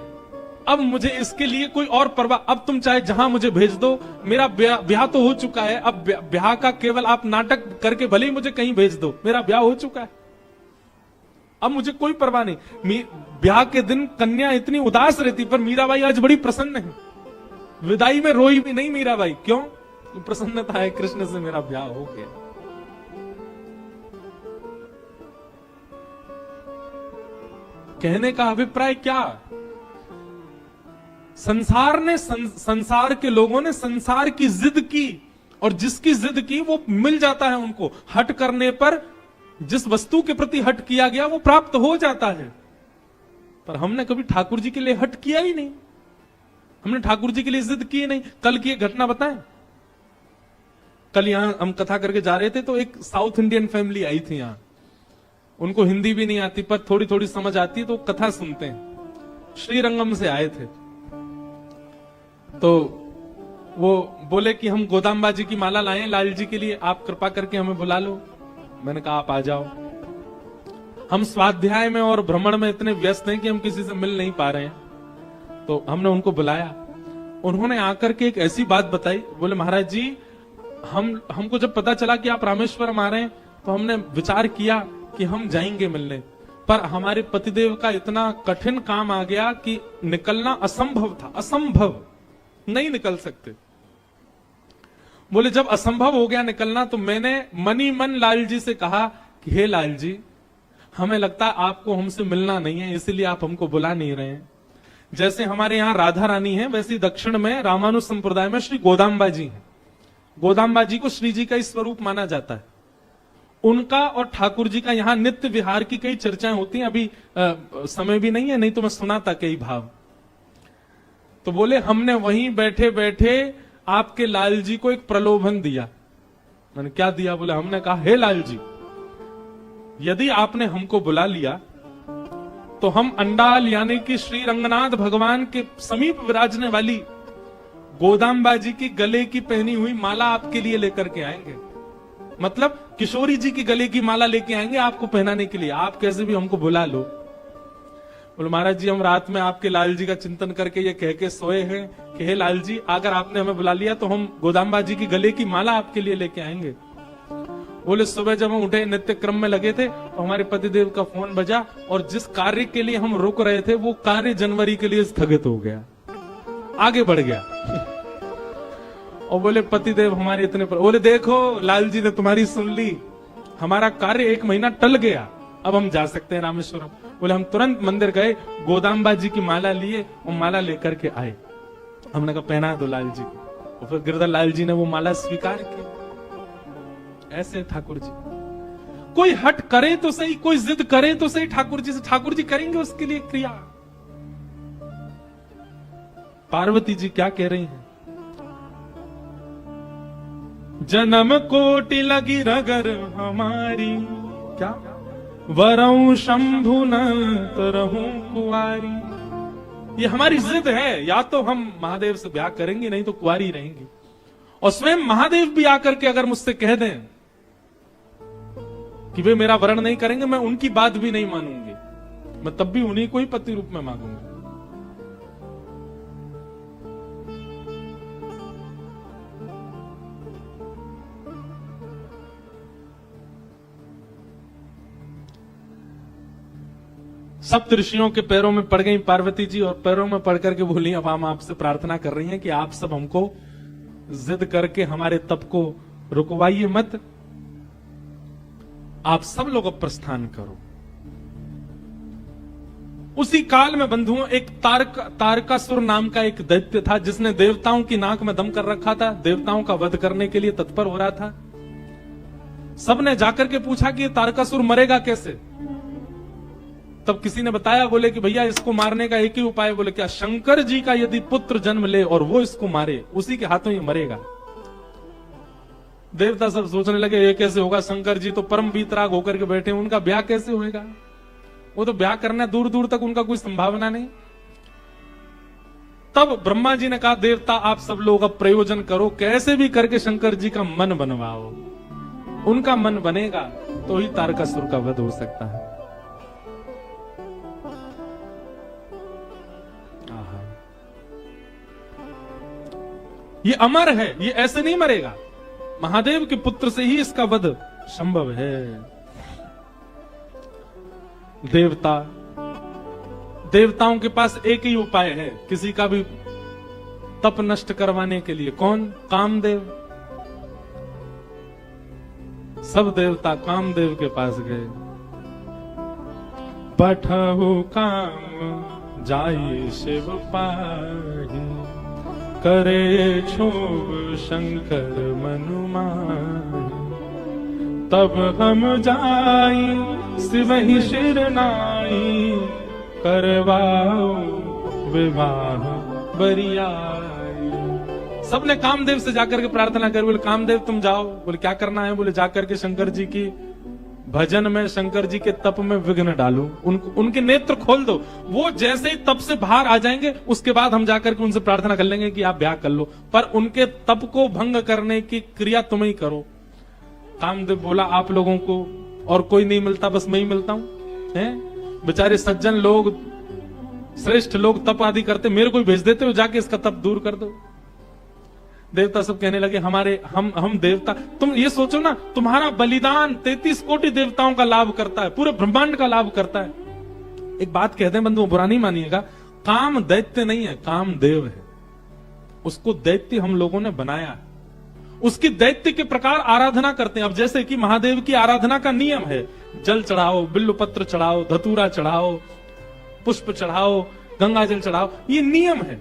अब मुझे इसके लिए कोई और परवाह, अब तुम चाहे जहां मुझे भेज दो, मेरा ब्याह तो हो चुका है। अब ब्याह का केवल आप नाटक करके भले ही मुझे कहीं भेज दो, मेरा ब्याह हो चुका है। अब मुझे कोई परवाह नहीं। ब्याह के दिन कन्या इतनी उदास रहती, पर मीराबाई आज बड़ी प्रसन्न है। विदाई में रोई भी नहीं मीराबाई। क्यों? प्रसन्नता है, कृष्ण से मेरा ब्याह हो गया। कहने का अभिप्राय क्या? संसार ने, संसार के लोगों ने संसार की जिद की, और जिसकी जिद की वो मिल जाता है उनको। हट करने पर जिस वस्तु के प्रति हट किया गया वो प्राप्त हो जाता है। पर हमने कभी ठाकुर जी के लिए हट किया ही नहीं, हमने ठाकुर जी के लिए जिद की नहीं। कल की एक घटना बताएं। कल यहां हम कथा करके जा रहे थे, तो एक साउथ इंडियन फैमिली आई थी यहां। उनको हिंदी भी नहीं आती, पर थोड़ी थोड़ी समझ आती है, तो कथा सुनते हैं। श्रीरंगम से आए थे, तो वो बोले कि हम गोदाम्बा जी की माला लाए लाल जी के लिए, आप कृपा करके हमें बुला लो। मैंने कहा आप आ जाओ। हम स्वाध्याय में और भ्रमण में इतने व्यस्त हैं कि हम किसी से मिल नहीं पा रहे हैं। तो हमने उनको बुलाया। उन्होंने आकर के एक ऐसी बात बताई, बोले महाराज जी, हमको जब पता चला कि आप रामेश्वरम आ रहे हैं, तो हमने विचार किया कि हम जाएंगे मिलने, पर हमारे पतिदेव का इतना कठिन काम आ गया कि निकलना असंभव था। असंभव, नहीं निकल सकते। बोले जब असंभव हो गया निकलना, तो मैंने मनी मन लाल जी से कहा कि हे लाल जी, हमें लगता है आपको हमसे मिलना नहीं है, इसलिए आप हमको बुला नहीं रहे हैं। जैसे हमारे यहाँ राधा रानी है, वैसे दक्षिण में रामानुज संप्रदाय में श्री गोदाम्बा जी हैं। गोदाम्बा जी को श्री जी का ही स्वरूप माना जाता है। उनका और ठाकुर जी का यहाँ नित्य विहार की कई चर्चाएं होती हैं। अभी समय भी नहीं है, नहीं तो मैं सुनाता कई भाव। तो बोले हमने वहीं बैठे बैठे आपके लाल जी को एक प्रलोभन दिया। मैंने क्या दिया? बोले हमने कहा हे लाल जी, यदि आपने हमको बुला लिया तो हम अंडाल यानी कि श्री रंगनाथ भगवान के समीप विराजने वाली गोदाम्बा जी की गले की पहनी हुई माला आपके लिए लेकर के आएंगे। मतलब किशोरी जी की गले की माला लेके आएंगे आपको पहनाने के लिए। आप कैसे भी हमको बुला लो। बोले महाराज जी, हम रात में आपके लाल जी का चिंतन करके ये कह के सोए हैं कि हे लाल जी, अगर आपने हमें बुला लिया तो हम गोदाम्बा जी की गले की माला आपके लिए लेके आएंगे। बोले सुबह जब हम उठे, नित्य क्रम में लगे थे, तो हमारे पतिदेव का फोन बजा और जिस कार्य के लिए हम रुक रहे थे वो कार्य जनवरी के लिए स्थगित हो गया, आगे बढ़ गया। और बोले पतिदेव हमारे इतने पर, बोले देखो लाल जी ने तुम्हारी सुन ली, हमारा कार्य 1 महीना टल गया, अब हम जा सकते हैं रामेश्वरम। बोले हम तुरंत मंदिर गए, गोदाम्बा जी की माला लिए और माला लेकर के आए। हमने कहा पहना दो लाल जी को, और फिर गिरधर लाल जी ने वो माला स्वीकार की। ऐसे ठाकुर जी, कोई हट करे तो सही, कोई जिद करे तो सही ठाकुर जी से, ठाकुर जी करेंगे उसके लिए क्रिया। पार्वती जी क्या कह रही हैं? जन्म कोटि लगी रगर हमारी, क्या वरऊ शंभु न तरहूं कुआरी। ये हमारी जिद है, या तो हम महादेव से ब्याह करेंगे, नहीं तो कुआरी रहेंगी। और स्वयं महादेव भी आकर के अगर मुझसे कह दें कि वे मेरा वर्ण नहीं करेंगे, मैं उनकी बात भी नहीं मानूंगी, मैं तब भी उन्हीं को ही पति रूप में मांगूंगा। सप्त ऋषियों के पैरों में पड़ गई पार्वती जी, और पैरों में पड़ करके बोली अब हम आपसे प्रार्थना कर रही हैं कि आप सब हमको जिद करके हमारे तप को रुकवाइए मत, आप सब लोग अब प्रस्थान करो। उसी काल में बंधुओं एक तारकासुर नाम का एक दैत्य था, जिसने देवताओं की नाक में दम कर रखा था, देवताओं का वध करने के लिए तत्पर हो रहा था। सबने जाकर के पूछा कि ये तारकासुर मरेगा कैसे? तब किसी ने बताया, बोले कि भैया इसको मारने का एक ही उपाय। बोले क्या? शंकर जी का यदि पुत्र जन्म ले और वो इसको मारे, उसी के हाथों ये मरेगा। देवता सब सोचने लगे ये कैसे होगा, शंकर जी तो परम वीतराग होकर के बैठे, उनका ब्याह कैसे होएगा? वो तो ब्याह करना दूर दूर तक उनका कोई संभावना नहीं। तब ब्रह्मा जी ने कहा देवता आप सब लोग अब प्रयोजन करो, कैसे भी करके शंकर जी का मन बनवाओ, उनका मन बनेगा तो ही तारकासुर का वध हो सकता है। ये अमर है, ये ऐसे नहीं मरेगा, महादेव के पुत्र से ही इसका वध संभव है। देवताओं के पास एक ही उपाय है किसी का भी तप नष्ट करवाने के लिए। कौन? कामदेव। सब देवता कामदेव के पास गए। पठहु काम जाई शिव पाहि, करे क्षोभ शंकर मनु माहि। तब हम जाई शिवहि शिरनाई, करवाओ विवाह बरियाई। सबने कामदेव से जाकर के प्रार्थना कर। बोले कामदेव तुम जाओ। बोले क्या करना है? बोले जाकर के शंकर जी की भजन में, शंकर जी के तप में विघ्न डालो, उनके नेत्र खोल दो। वो जैसे ही तप से बाहर आ जाएंगे उसके बाद हम जाकर के उनसे प्रार्थना कर लेंगे कि आप ब्याह कर लो, पर उनके तप को भंग करने की क्रिया तुम ही करो। कामदेव बोला आप लोगों को और कोई नहीं मिलता, बस मैं ही मिलता हूं। हैं बेचारे सज्जन लोग, श्रेष्ठ लोग तप आदि करते, मेरे को ही भेज देते हो जाके इसका तप दूर कर दो। देवता सब कहने लगे हम देवता, तुम ये सोचो ना, तुम्हारा बलिदान 33 कोटि देवताओं का लाभ करता है, पूरे ब्रह्मांड का लाभ करता है। एक बात कहते हैं बंधुओं, बुरा नहीं मानिएगा, काम दैत्य नहीं है, काम देव है। उसको दैत्य हम लोगों ने बनाया, उसकी दैत्य के प्रकार आराधना करते हैं। अब जैसे कि महादेव की आराधना का नियम है, जल चढ़ाओ, बिल्व पत्र चढ़ाओ, धतूरा चढ़ाओ, पुष्प चढ़ाओ, गंगा जल चढ़ाओ, ये नियम है।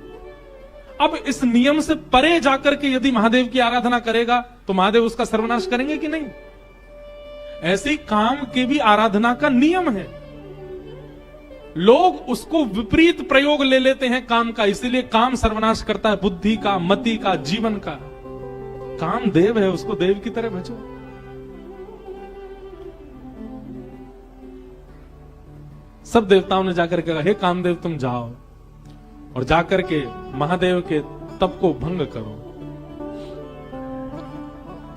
अब इस नियम से परे जाकर के यदि महादेव की आराधना करेगा तो महादेव उसका सर्वनाश करेंगे कि नहीं? ऐसे ही काम के भी आराधना का नियम है। लोग उसको विपरीत प्रयोग ले लेते हैं काम का, इसीलिए काम सर्वनाश करता है बुद्धि का, मति का, जीवन का। काम देव है, उसको देव की तरह भजो। सब देवताओं ने जाकर के कहा, हे कामदेव तुम जाओ और जाकर के महादेव के तप को भंग करो।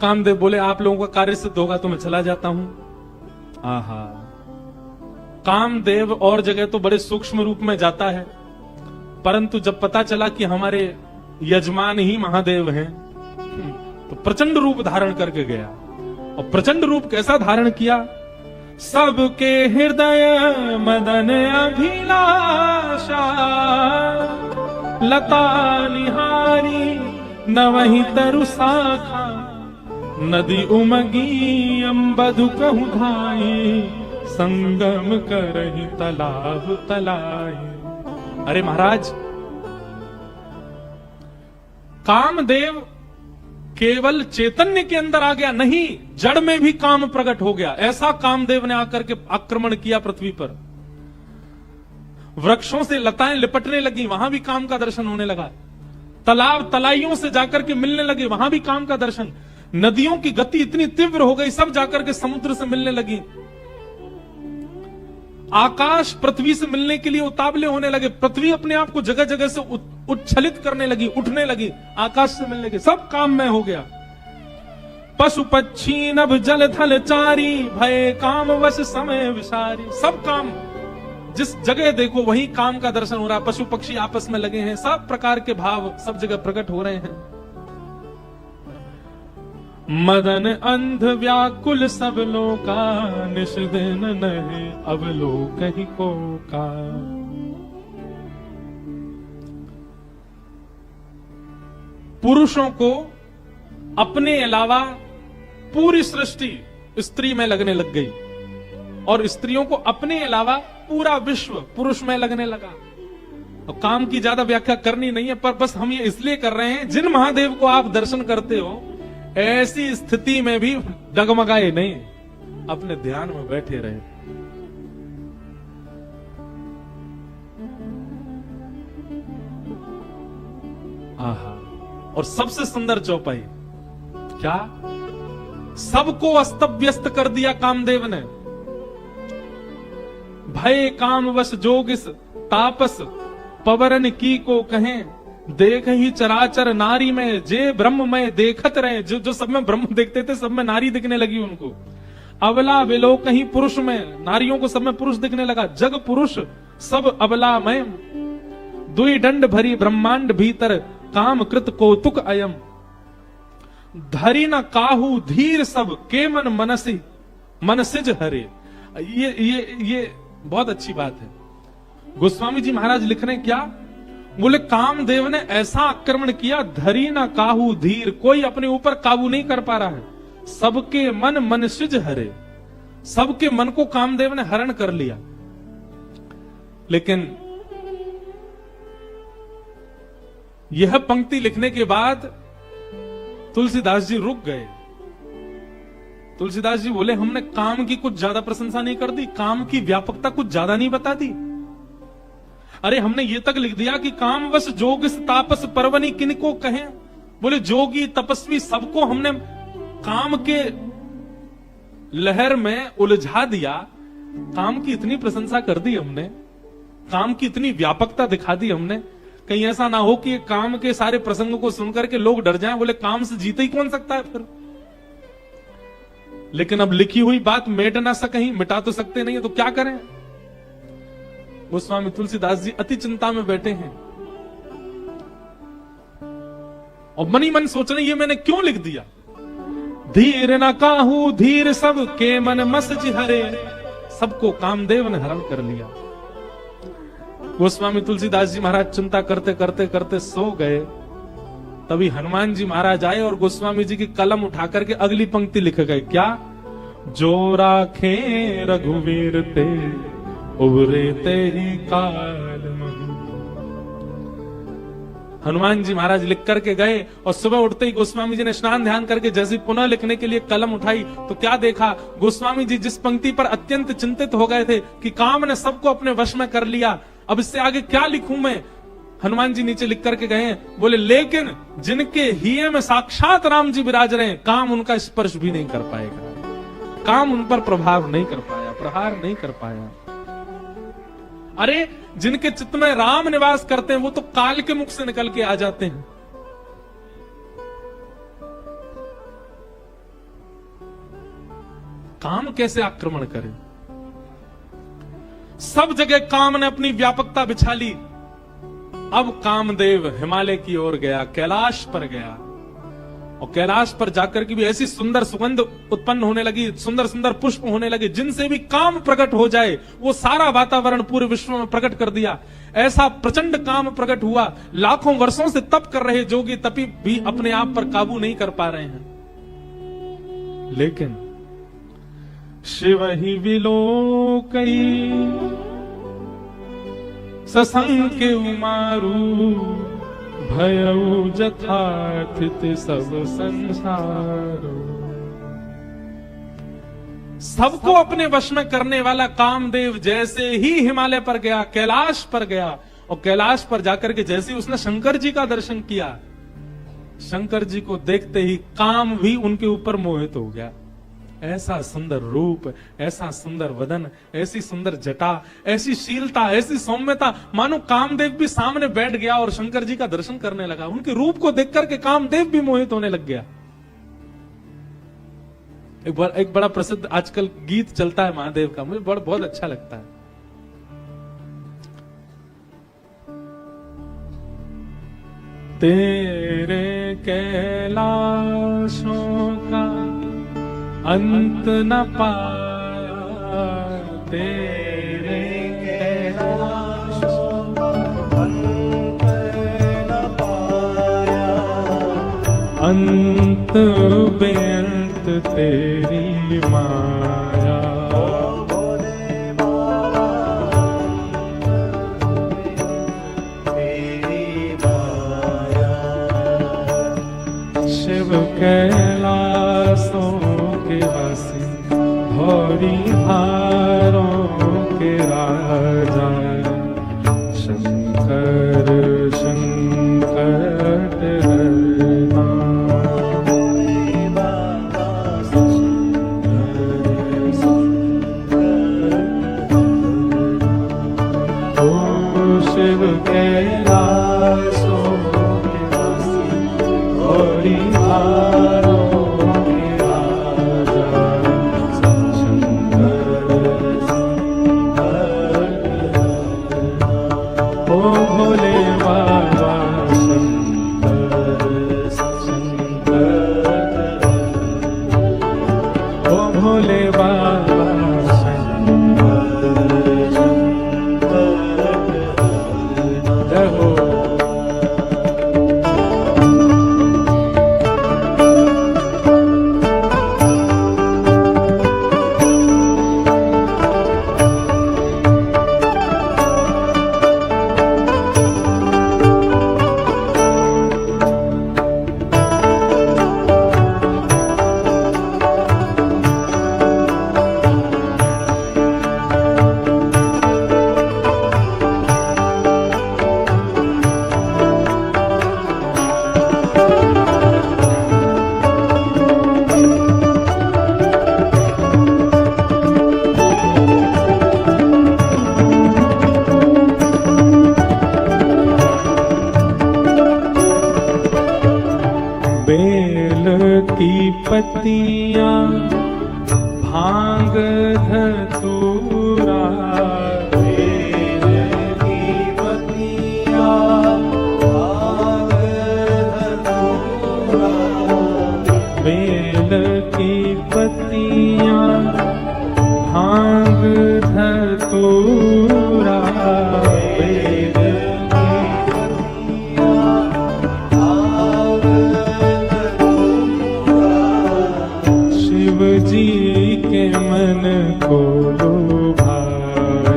कामदेव बोले, आप लोगों का कार्य सिद्ध होगा तो मैं चला जाता हूं। आहा, कामदेव और जगह तो बड़े सूक्ष्म रूप में जाता है, परंतु जब पता चला कि हमारे यजमान ही महादेव हैं, तो प्रचंड रूप धारण करके गया। और प्रचंड रूप कैसा धारण किया? सबके हृदय मदन अभिलाषा, लता निहारी न वही तरु शाखा, नदी उमगी अम्बधु कहु धाई, संगम करहि तालाब तलाई। अरे महाराज, कामदेव केवल चैतन्य के अंदर आ गया नहीं, जड़ में भी काम प्रकट हो गया। ऐसा कामदेव ने आकर के आक्रमण किया पृथ्वी पर। वृक्षों से लताएं लिपटने लगी, वहां भी काम का दर्शन होने लगा। तालाब तलाइयों से जाकर के मिलने लगे, वहां भी काम का दर्शन। नदियों की गति इतनी तीव्र हो गई, सब जाकर के समुद्र से मिलने लगी। आकाश पृथ्वी से मिलने के लिए उतावले होने लगे। पृथ्वी अपने आप को जगह जगह से उच्छलित करने लगी, उठने लगी, आकाश से मिलने लगी। सब काम में हो गया। पशु पक्षी नभ जल थल चारी, भय काम वश समय विसारी। सब काम, जिस जगह देखो वही काम का दर्शन हो रहा है। पशु पक्षी आपस में लगे हैं, सब प्रकार के भाव सब जगह प्रकट हो रहे हैं। मदन अंध व्याकुल सब लोका, निश दिन नहीं अब लोक ही को का। पुरुषों को अपने अलावा पूरी सृष्टि स्त्री में लगने लग गई, और स्त्रियों को अपने अलावा पूरा विश्व पुरुष में लगने लगा। और काम की ज्यादा व्याख्या करनी नहीं है, पर बस हम ये इसलिए कर रहे हैं, जिन महादेव को आप दर्शन करते हो ऐसी स्थिति में भी डगमगाए नहीं, अपने ध्यान में बैठे रहे। आहा, और सबसे सुंदर चौपाई क्या, सबको अस्त व्यस्त कर दिया कामदेव ने। भय कामवश जोगिस तापस, पवरन की को कहें, देख ही चराचर नारी में, जे ब्रह्म में देखत रहे। जो सब में ब्रह्म देखते थे, सब में नारी दिखने लगी उनको। अबला विलो कहीं पुरुष में, नारियों को सब में पुरुष दिखने लगा। जग पुरुष सब अबला में, दुई दंड भरी ब्रह्मांड भीतर, काम कृत कौतुक अयम। धरी न काहू धीर सब, के मन मनसी मनसिज हरे। ये बहुत अच्छी बात है। गोस्वामी जी महाराज लिख रहे हैं क्या, बोले कामदेव ने ऐसा आक्रमण किया, धरी ना काहू धीर, कोई अपने ऊपर काबू नहीं कर पा रहा है। सबके मन मनसिज हरे, सबके मन को कामदेव ने हरण कर लिया। लेकिन यह पंक्ति लिखने के बाद तुलसीदास जी रुक गए। तुलसीदास जी बोले, हमने काम की कुछ ज्यादा प्रशंसा नहीं कर दी, काम की व्यापकता कुछ ज्यादा नहीं बता दी। अरे हमने ये तक लिख दिया कि कामवश जोगिस तापस परवनी किनको कहें। बोले जोगी तपस्वी सबको हमने काम के लहर में उलझा दिया। काम की इतनी प्रशंसा कर दी हमने, काम की इतनी व्यापकता दिखा दी हमने। कहीं ऐसा ना हो कि काम के सारे प्रसंगों को सुनकर के लोग डर जाएं, बोले काम से जीते ही कौन सकता है फिर। लेकिन अब लिखी हुई बात मेट ना सके, मिटा तो सकते नहीं है, तो क्या करें। गोस्वामी तुलसीदास जी अति चिंता में बैठे हैं और मनी मन सोच रहे, ये मैंने क्यों लिख दिया। धीर न काहू धीर सब, के मन मसज हरे। सबको कामदेव ने हरण कर लिया। गोस्वामी तुलसीदास जी महाराज चिंता करते करते करते सो गए। तभी हनुमान जी महाराज आए और गोस्वामी जी की कलम उठा करके अगली पंक्ति लिख गए। क्या, जो राखे रघुवीर ते, उबरे ते ही काल महु। हनुमान जी महाराज लिख करके गए और सुबह उठते ही गोस्वामी जी ने स्नान ध्यान करके जैसे पुनः लिखने के लिए कलम उठाई तो क्या देखा, गोस्वामी जी जिस पंक्ति पर अत्यंत चिंतित हो गए थे कि काम ने सबको अपने वश में कर लिया, अब इससे आगे क्या लिखूं मैं। हनुमान जी नीचे लिख करके गए हैं, बोले लेकिन जिनके हिये में साक्षात राम जी विराज रहे हैं, काम उनका स्पर्श भी नहीं कर पाएगा, काम उन पर प्रभाव नहीं कर पाया, प्रहार नहीं कर पाया। अरे जिनके चित्त में राम निवास करते हैं वो तो काल के मुख से निकल के आ जाते हैं। काम कैसे आक्रमण करे, सब जगह काम ने अपनी व्यापकता बिछा ली। अब कामदेव हिमालय की ओर गया, कैलाश पर गया और कैलाश पर जाकर के भी ऐसी सुंदर सुगंध उत्पन्न होने लगी, सुंदर सुंदर पुष्प होने लगे, जिनसे भी काम प्रकट हो जाए वो सारा वातावरण पूरे विश्व में प्रकट कर दिया। ऐसा प्रचंड काम प्रकट हुआ, लाखों वर्षों से तप कर रहे जोगी तपी भी अपने आप पर काबू नहीं कर पा रहे हैं। लेकिन शिव ही विलोकई ससंके उमारू भयउ जथाथित सब संसार। सबको अपने वश में करने वाला कामदेव जैसे ही हिमालय पर गया, कैलाश पर गया और कैलाश पर जाकर के जैसे ही उसने शंकर जी का दर्शन किया, शंकर जी को देखते ही काम भी उनके ऊपर मोहित हो गया। ऐसा सुंदर रूप, ऐसा सुंदर वदन, ऐसी सुंदर जटा, ऐसी शीलता, ऐसी सौम्यता, मानो कामदेव भी सामने बैठ गया और शंकर जी का दर्शन करने लगा। उनके रूप को देख करके कामदेव भी मोहित होने लग गया। एक बड़ा प्रसिद्ध आजकल गीत चलता है महादेव का, मुझे बहुत अच्छा लगता है। तेरे कैलाशों का अंत न पाया, तेरे कैलाशों का अंत न पाया, अंत बेअंत तेरी माया। शिव कैलाशों के वासी, भौरी भारों के राजा, शंकर शंकर हरना। ओ शिव कैलाशों के वासी, भौरी भारों के राजा, शंकर ओ भोले बाबा शंकर शंकर, ओ भोले बाबा शंकर शंकर। जय हो। बेल की पत्तियां भांग धतूरा, बेल की पत्तियां भांग धतूरा, बेल की पत्तियां भांग धतूरा, जी के मन को लुभाए।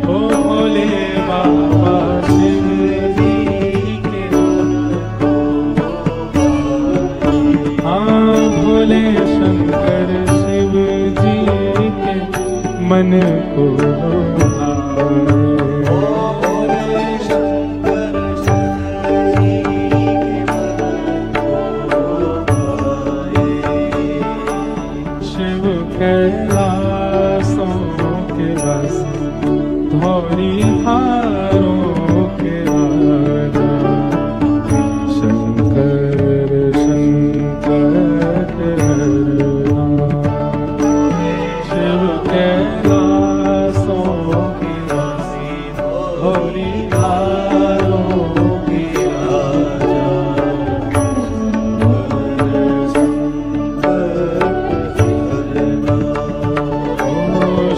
ओ भोले बाबा शिव जी के मन वासी धौरी हारों के राजा शंकर शंकर शिव कैलासों के वासी धौरी हारों के राजा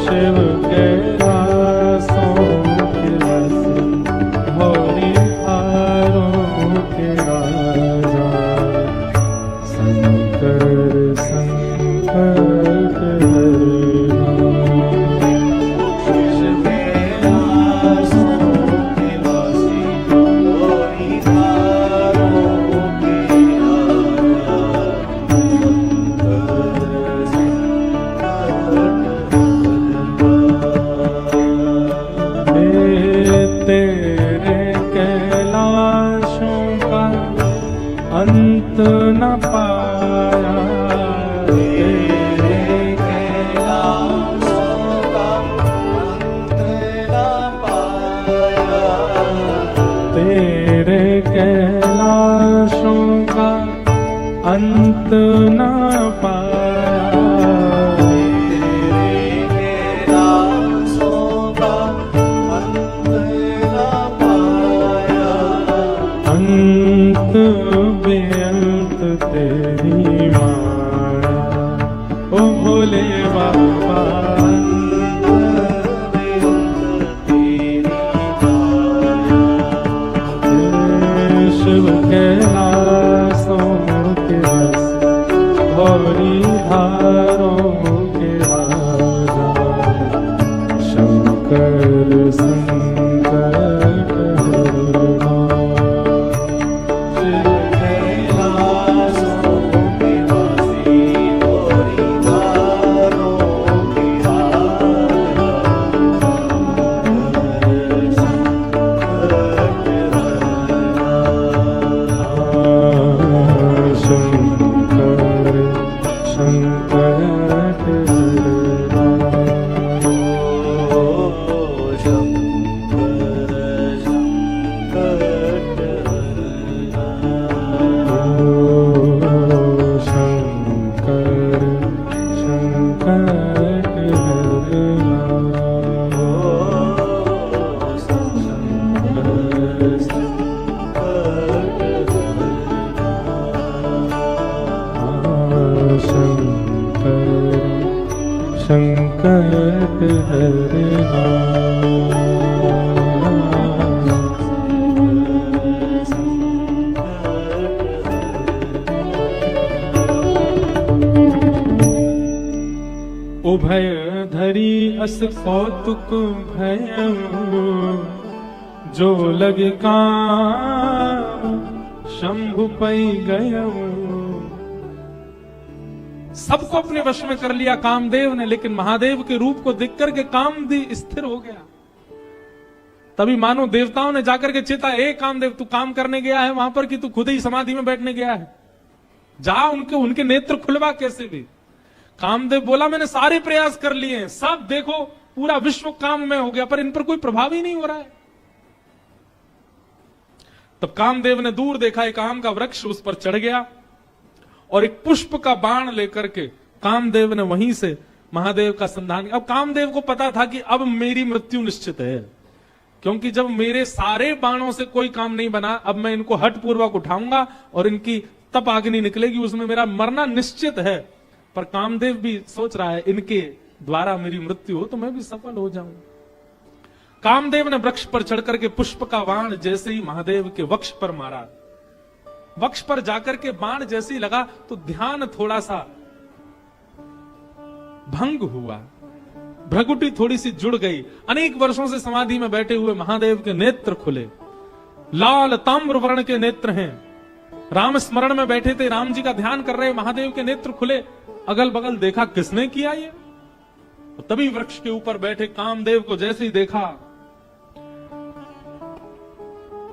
शिव कैलासों के वासी धौरी हारों के राजा शंकर संकट हरना शिव कैलासों के वासी धौरी हारों के तेरे कैलाशों का अंत न पाया तेरे कैलाशों का अंत न पाया तेरे कैलाशों का अंत न पाया अंत बेअंत तेरी माया ओ भोले बाबा अंत बेअंत तेरी माया शिव कैलासों के वासी धौरी हारों के राजा शंकर संकट हरना संकट हरना उभय धरी अस कौतुक भयं जो लग काम शंभु पै गयं सबको अपने वश में कर लिया कामदेव ने, लेकिन महादेव के रूप को देख करके कामदेव स्थिर हो गया। तभी मानो देवताओं ने जाकर के चेता, ए कामदेव तू काम करने गया है वहां पर कि तू खुद ही समाधि में बैठने गया है, जा उनके नेत्र खुलवा कैसे भी। कामदेव बोला मैंने सारे प्रयास कर लिए हैं, सब देखो पूरा विश्व काम में हो गया पर इन पर कोई प्रभाव ही नहीं हो रहा है। तब कामदेव ने दूर देखा एक आम का वृक्ष, उस पर चढ़ गया और एक पुष्प का बाण लेकर के कामदेव ने वहीं से महादेव का संधान। अब कामदेव को पता था कि अब मेरी मृत्यु निश्चित है, क्योंकि जब मेरे सारे बाणों से कोई काम नहीं बना, अब मैं इनको हठ पूर्वक उठाऊंगा और इनकी तप अग्नि निकलेगी, उसमें मेरा मरना निश्चित है। पर कामदेव भी सोच रहा है इनके द्वारा मेरी मृत्यु हो तो मैं भी सफल हो जाऊं। कामदेव ने वृक्ष पर चढ़कर के पुष्प का बाण जैसे ही महादेव के वक्ष पर मारा, वक्ष पर जाकर के बाण जैसे ही लगा तो ध्यान थोड़ा सा भंग हुआ, भ्रगुटी थोड़ी सी जुड़ गई। अनेक वर्षों से समाधि में बैठे हुए महादेव के नेत्र खुले, लाल ताम्र वर्ण के नेत्र हैं। राम स्मरण में बैठे थे, राम जी का ध्यान कर रहे, महादेव के नेत्र खुले। अगल बगल देखा किसने किया ये, तभी वृक्ष के ऊपर बैठे कामदेव को जैसे ही देखा,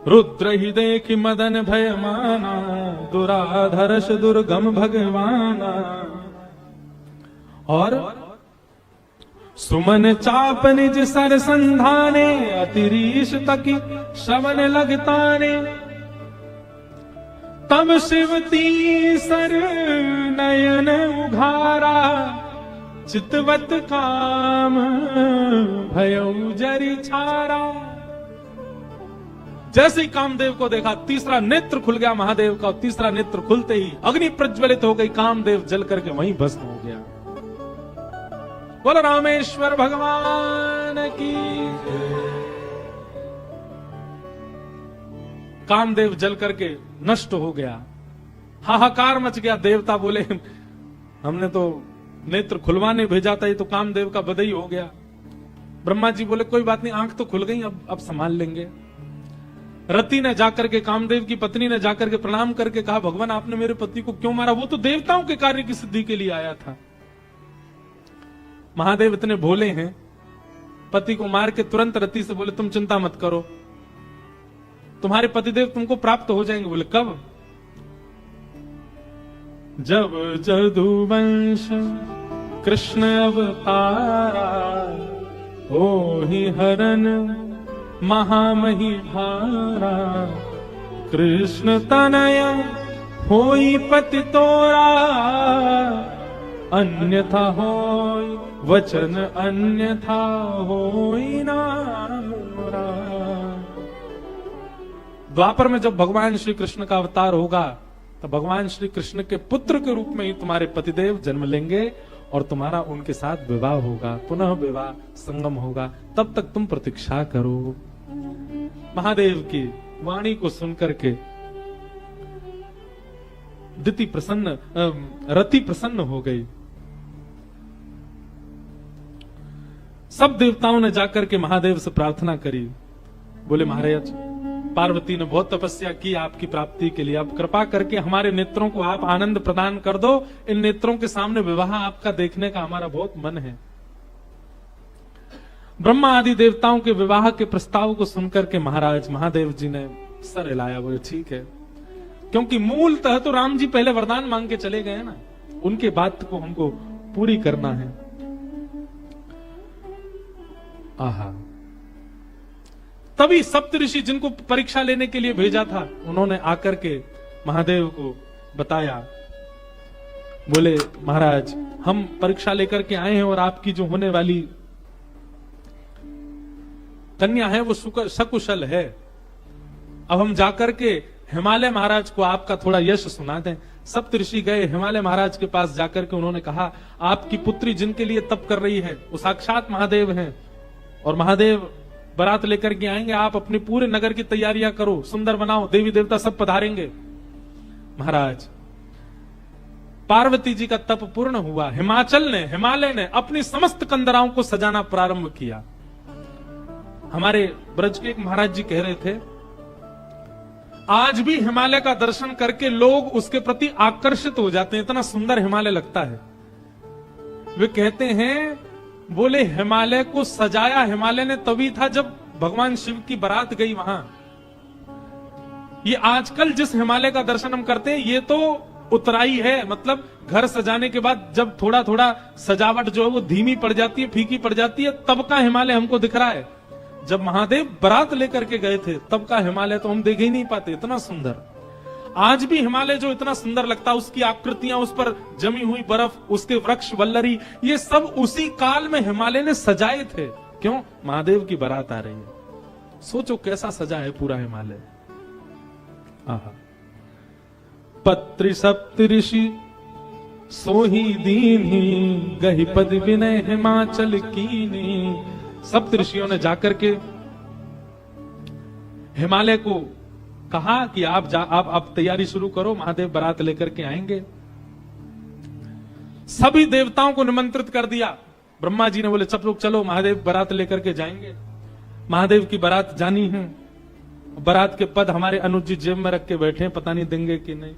रुद्र ही देखी मदन भय माना, दुराधर्ष दुर्गम भगवाना। और सुमन चाप निज सर संधाने, अतिरीश तकी श्रवण लगताने। तब शिवती सर नयन उघारा, चितवत काम भयउ जरि छारा। जैसे ही कामदेव को देखा, तीसरा नेत्र खुल गया महादेव का, और तीसरा नेत्र खुलते ही अग्नि प्रज्वलित हो गई, कामदेव जल करके वहीं भस्म हो गया। बोलो रामेश्वर भगवान की। कामदेव जल करके नष्ट हो गया, हाहाकार मच गया। देवता बोले हमने तो नेत्र खुलवाने भेजा था, ये तो कामदेव का बदई हो गया। ब्रह्मा जी बोले कोई बात नहीं, आंख तो खुल गई, अब संभाल लेंगे। रति ने जाकर के, कामदेव की पत्नी ने जाकर के प्रणाम करके कहा, भगवान आपने मेरे पति को क्यों मारा? वो तो देवताओं के कार्य की सिद्धि के लिए आया था। महादेव इतने भोले हैं, पति को मार के तुरंत रति से बोले तुम चिंता मत करो, तुम्हारे पतिदेव तुमको प्राप्त हो जाएंगे। बोले कब? जब जदुवंश कृष्ण अवतारा, हो ही हरन महामही भारा। कृष्ण तनय होई पति तोरा, अन्यथा होई वचन अन्यथा होई ना मोरा। द्वापर में जब भगवान श्री कृष्ण का अवतार होगा, तो भगवान श्री कृष्ण के पुत्र के रूप में ही तुम्हारे पतिदेव जन्म लेंगे और तुम्हारा उनके साथ विवाह होगा, पुनः विवाह संगम होगा। तब तक तुम प्रतीक्षा करो। महादेव की वाणी को सुनकर के रति प्रसन्न हो गई। सब देवताओं ने जाकर के महादेव से प्रार्थना करी। बोले महाराज, पार्वती ने बहुत तपस्या की आपकी प्राप्ति के लिए, अब कृपा करके हमारे नेत्रों को आप आनंद प्रदान कर दो। इन नेत्रों के सामने विवाह आपका देखने का हमारा बहुत मन है। ब्रह्मा आदि देवताओं के विवाह के प्रस्ताव को सुनकर के महाराज महादेव जी ने सर हिलाया। बोले ठीक है, क्योंकि मूलतः तो राम जी पहले वरदान मांग के चले गए ना, उनके बात को हमको पूरी करना है। आहा, तभी सप्तऋषि जिनको परीक्षा लेने के लिए भेजा था, उन्होंने आकर के महादेव को बताया। बोले महाराज, हम परीक्षा लेकर के आए हैं और आपकी जो होने वाली कन्या है वो सकुशल है। अब हम जाकर के हिमालय महाराज को आपका थोड़ा यश सुना दें। सप्तऋषि गए हिमालय महाराज के पास, जाकर के उन्होंने कहा आपकी पुत्री जिनके लिए तप कर रही है वो साक्षात महादेव हैं, और महादेव बारात लेकर के आएंगे। आप अपने पूरे नगर की तैयारियां करो, सुंदर बनाओ, देवी देवता सब पधारेंगे। महाराज, पार्वती जी का तप पूर्ण हुआ। हिमालय ने अपनी समस्त कंदराओं को सजाना प्रारंभ किया। हमारे ब्रज के एक महाराज जी कह रहे थे, आज भी हिमालय का दर्शन करके लोग उसके प्रति आकर्षित हो जाते हैं, इतना सुंदर हिमालय लगता है। वे कहते हैं, बोले हिमालय को सजाया हिमालय ने तभी था जब भगवान शिव की बारात गई वहां। ये आजकल जिस हिमालय का दर्शन हम करते हैं, ये तो उतराई है, मतलब घर सजाने के बाद जब थोड़ा थोड़ा सजावट जो है वो धीमी पड़ जाती है, फीकी पड़ जाती है, तब का हिमालय हमको दिख रहा है। जब महादेव बारात लेकर के गए थे तब का हिमालय तो हम देख ही नहीं पाते, इतना सुंदर। आज भी हिमालय जो इतना सुंदर लगता है, उसकी आकृतियां, उस पर जमी हुई बर्फ, उसके वृक्ष वल्लरी, ये सब उसी काल में हिमालय ने सजाए थे। क्यों? महादेव की बारात आ रही है। सोचो कैसा सजा है पूरा हिमालय। आहा, पत्रि सप्तऋषि सोही दीन्ही, गहि पद विनय हिमाचल कीनी। सप्तऋषियों ने जाकर के हिमालय को कहा कि आप तैयारी शुरू करो, महादेव बारात लेकर के आएंगे। सभी देवताओं को निमंत्रित कर दिया। ब्रह्मा जी ने बोले सब लोग चलो, महादेव बारात लेकर के जाएंगे। महादेव की बारात जानी है। बारात के पद हमारे अनुज जी जेब में रख के बैठे हैं, पता नहीं देंगे कि नहीं।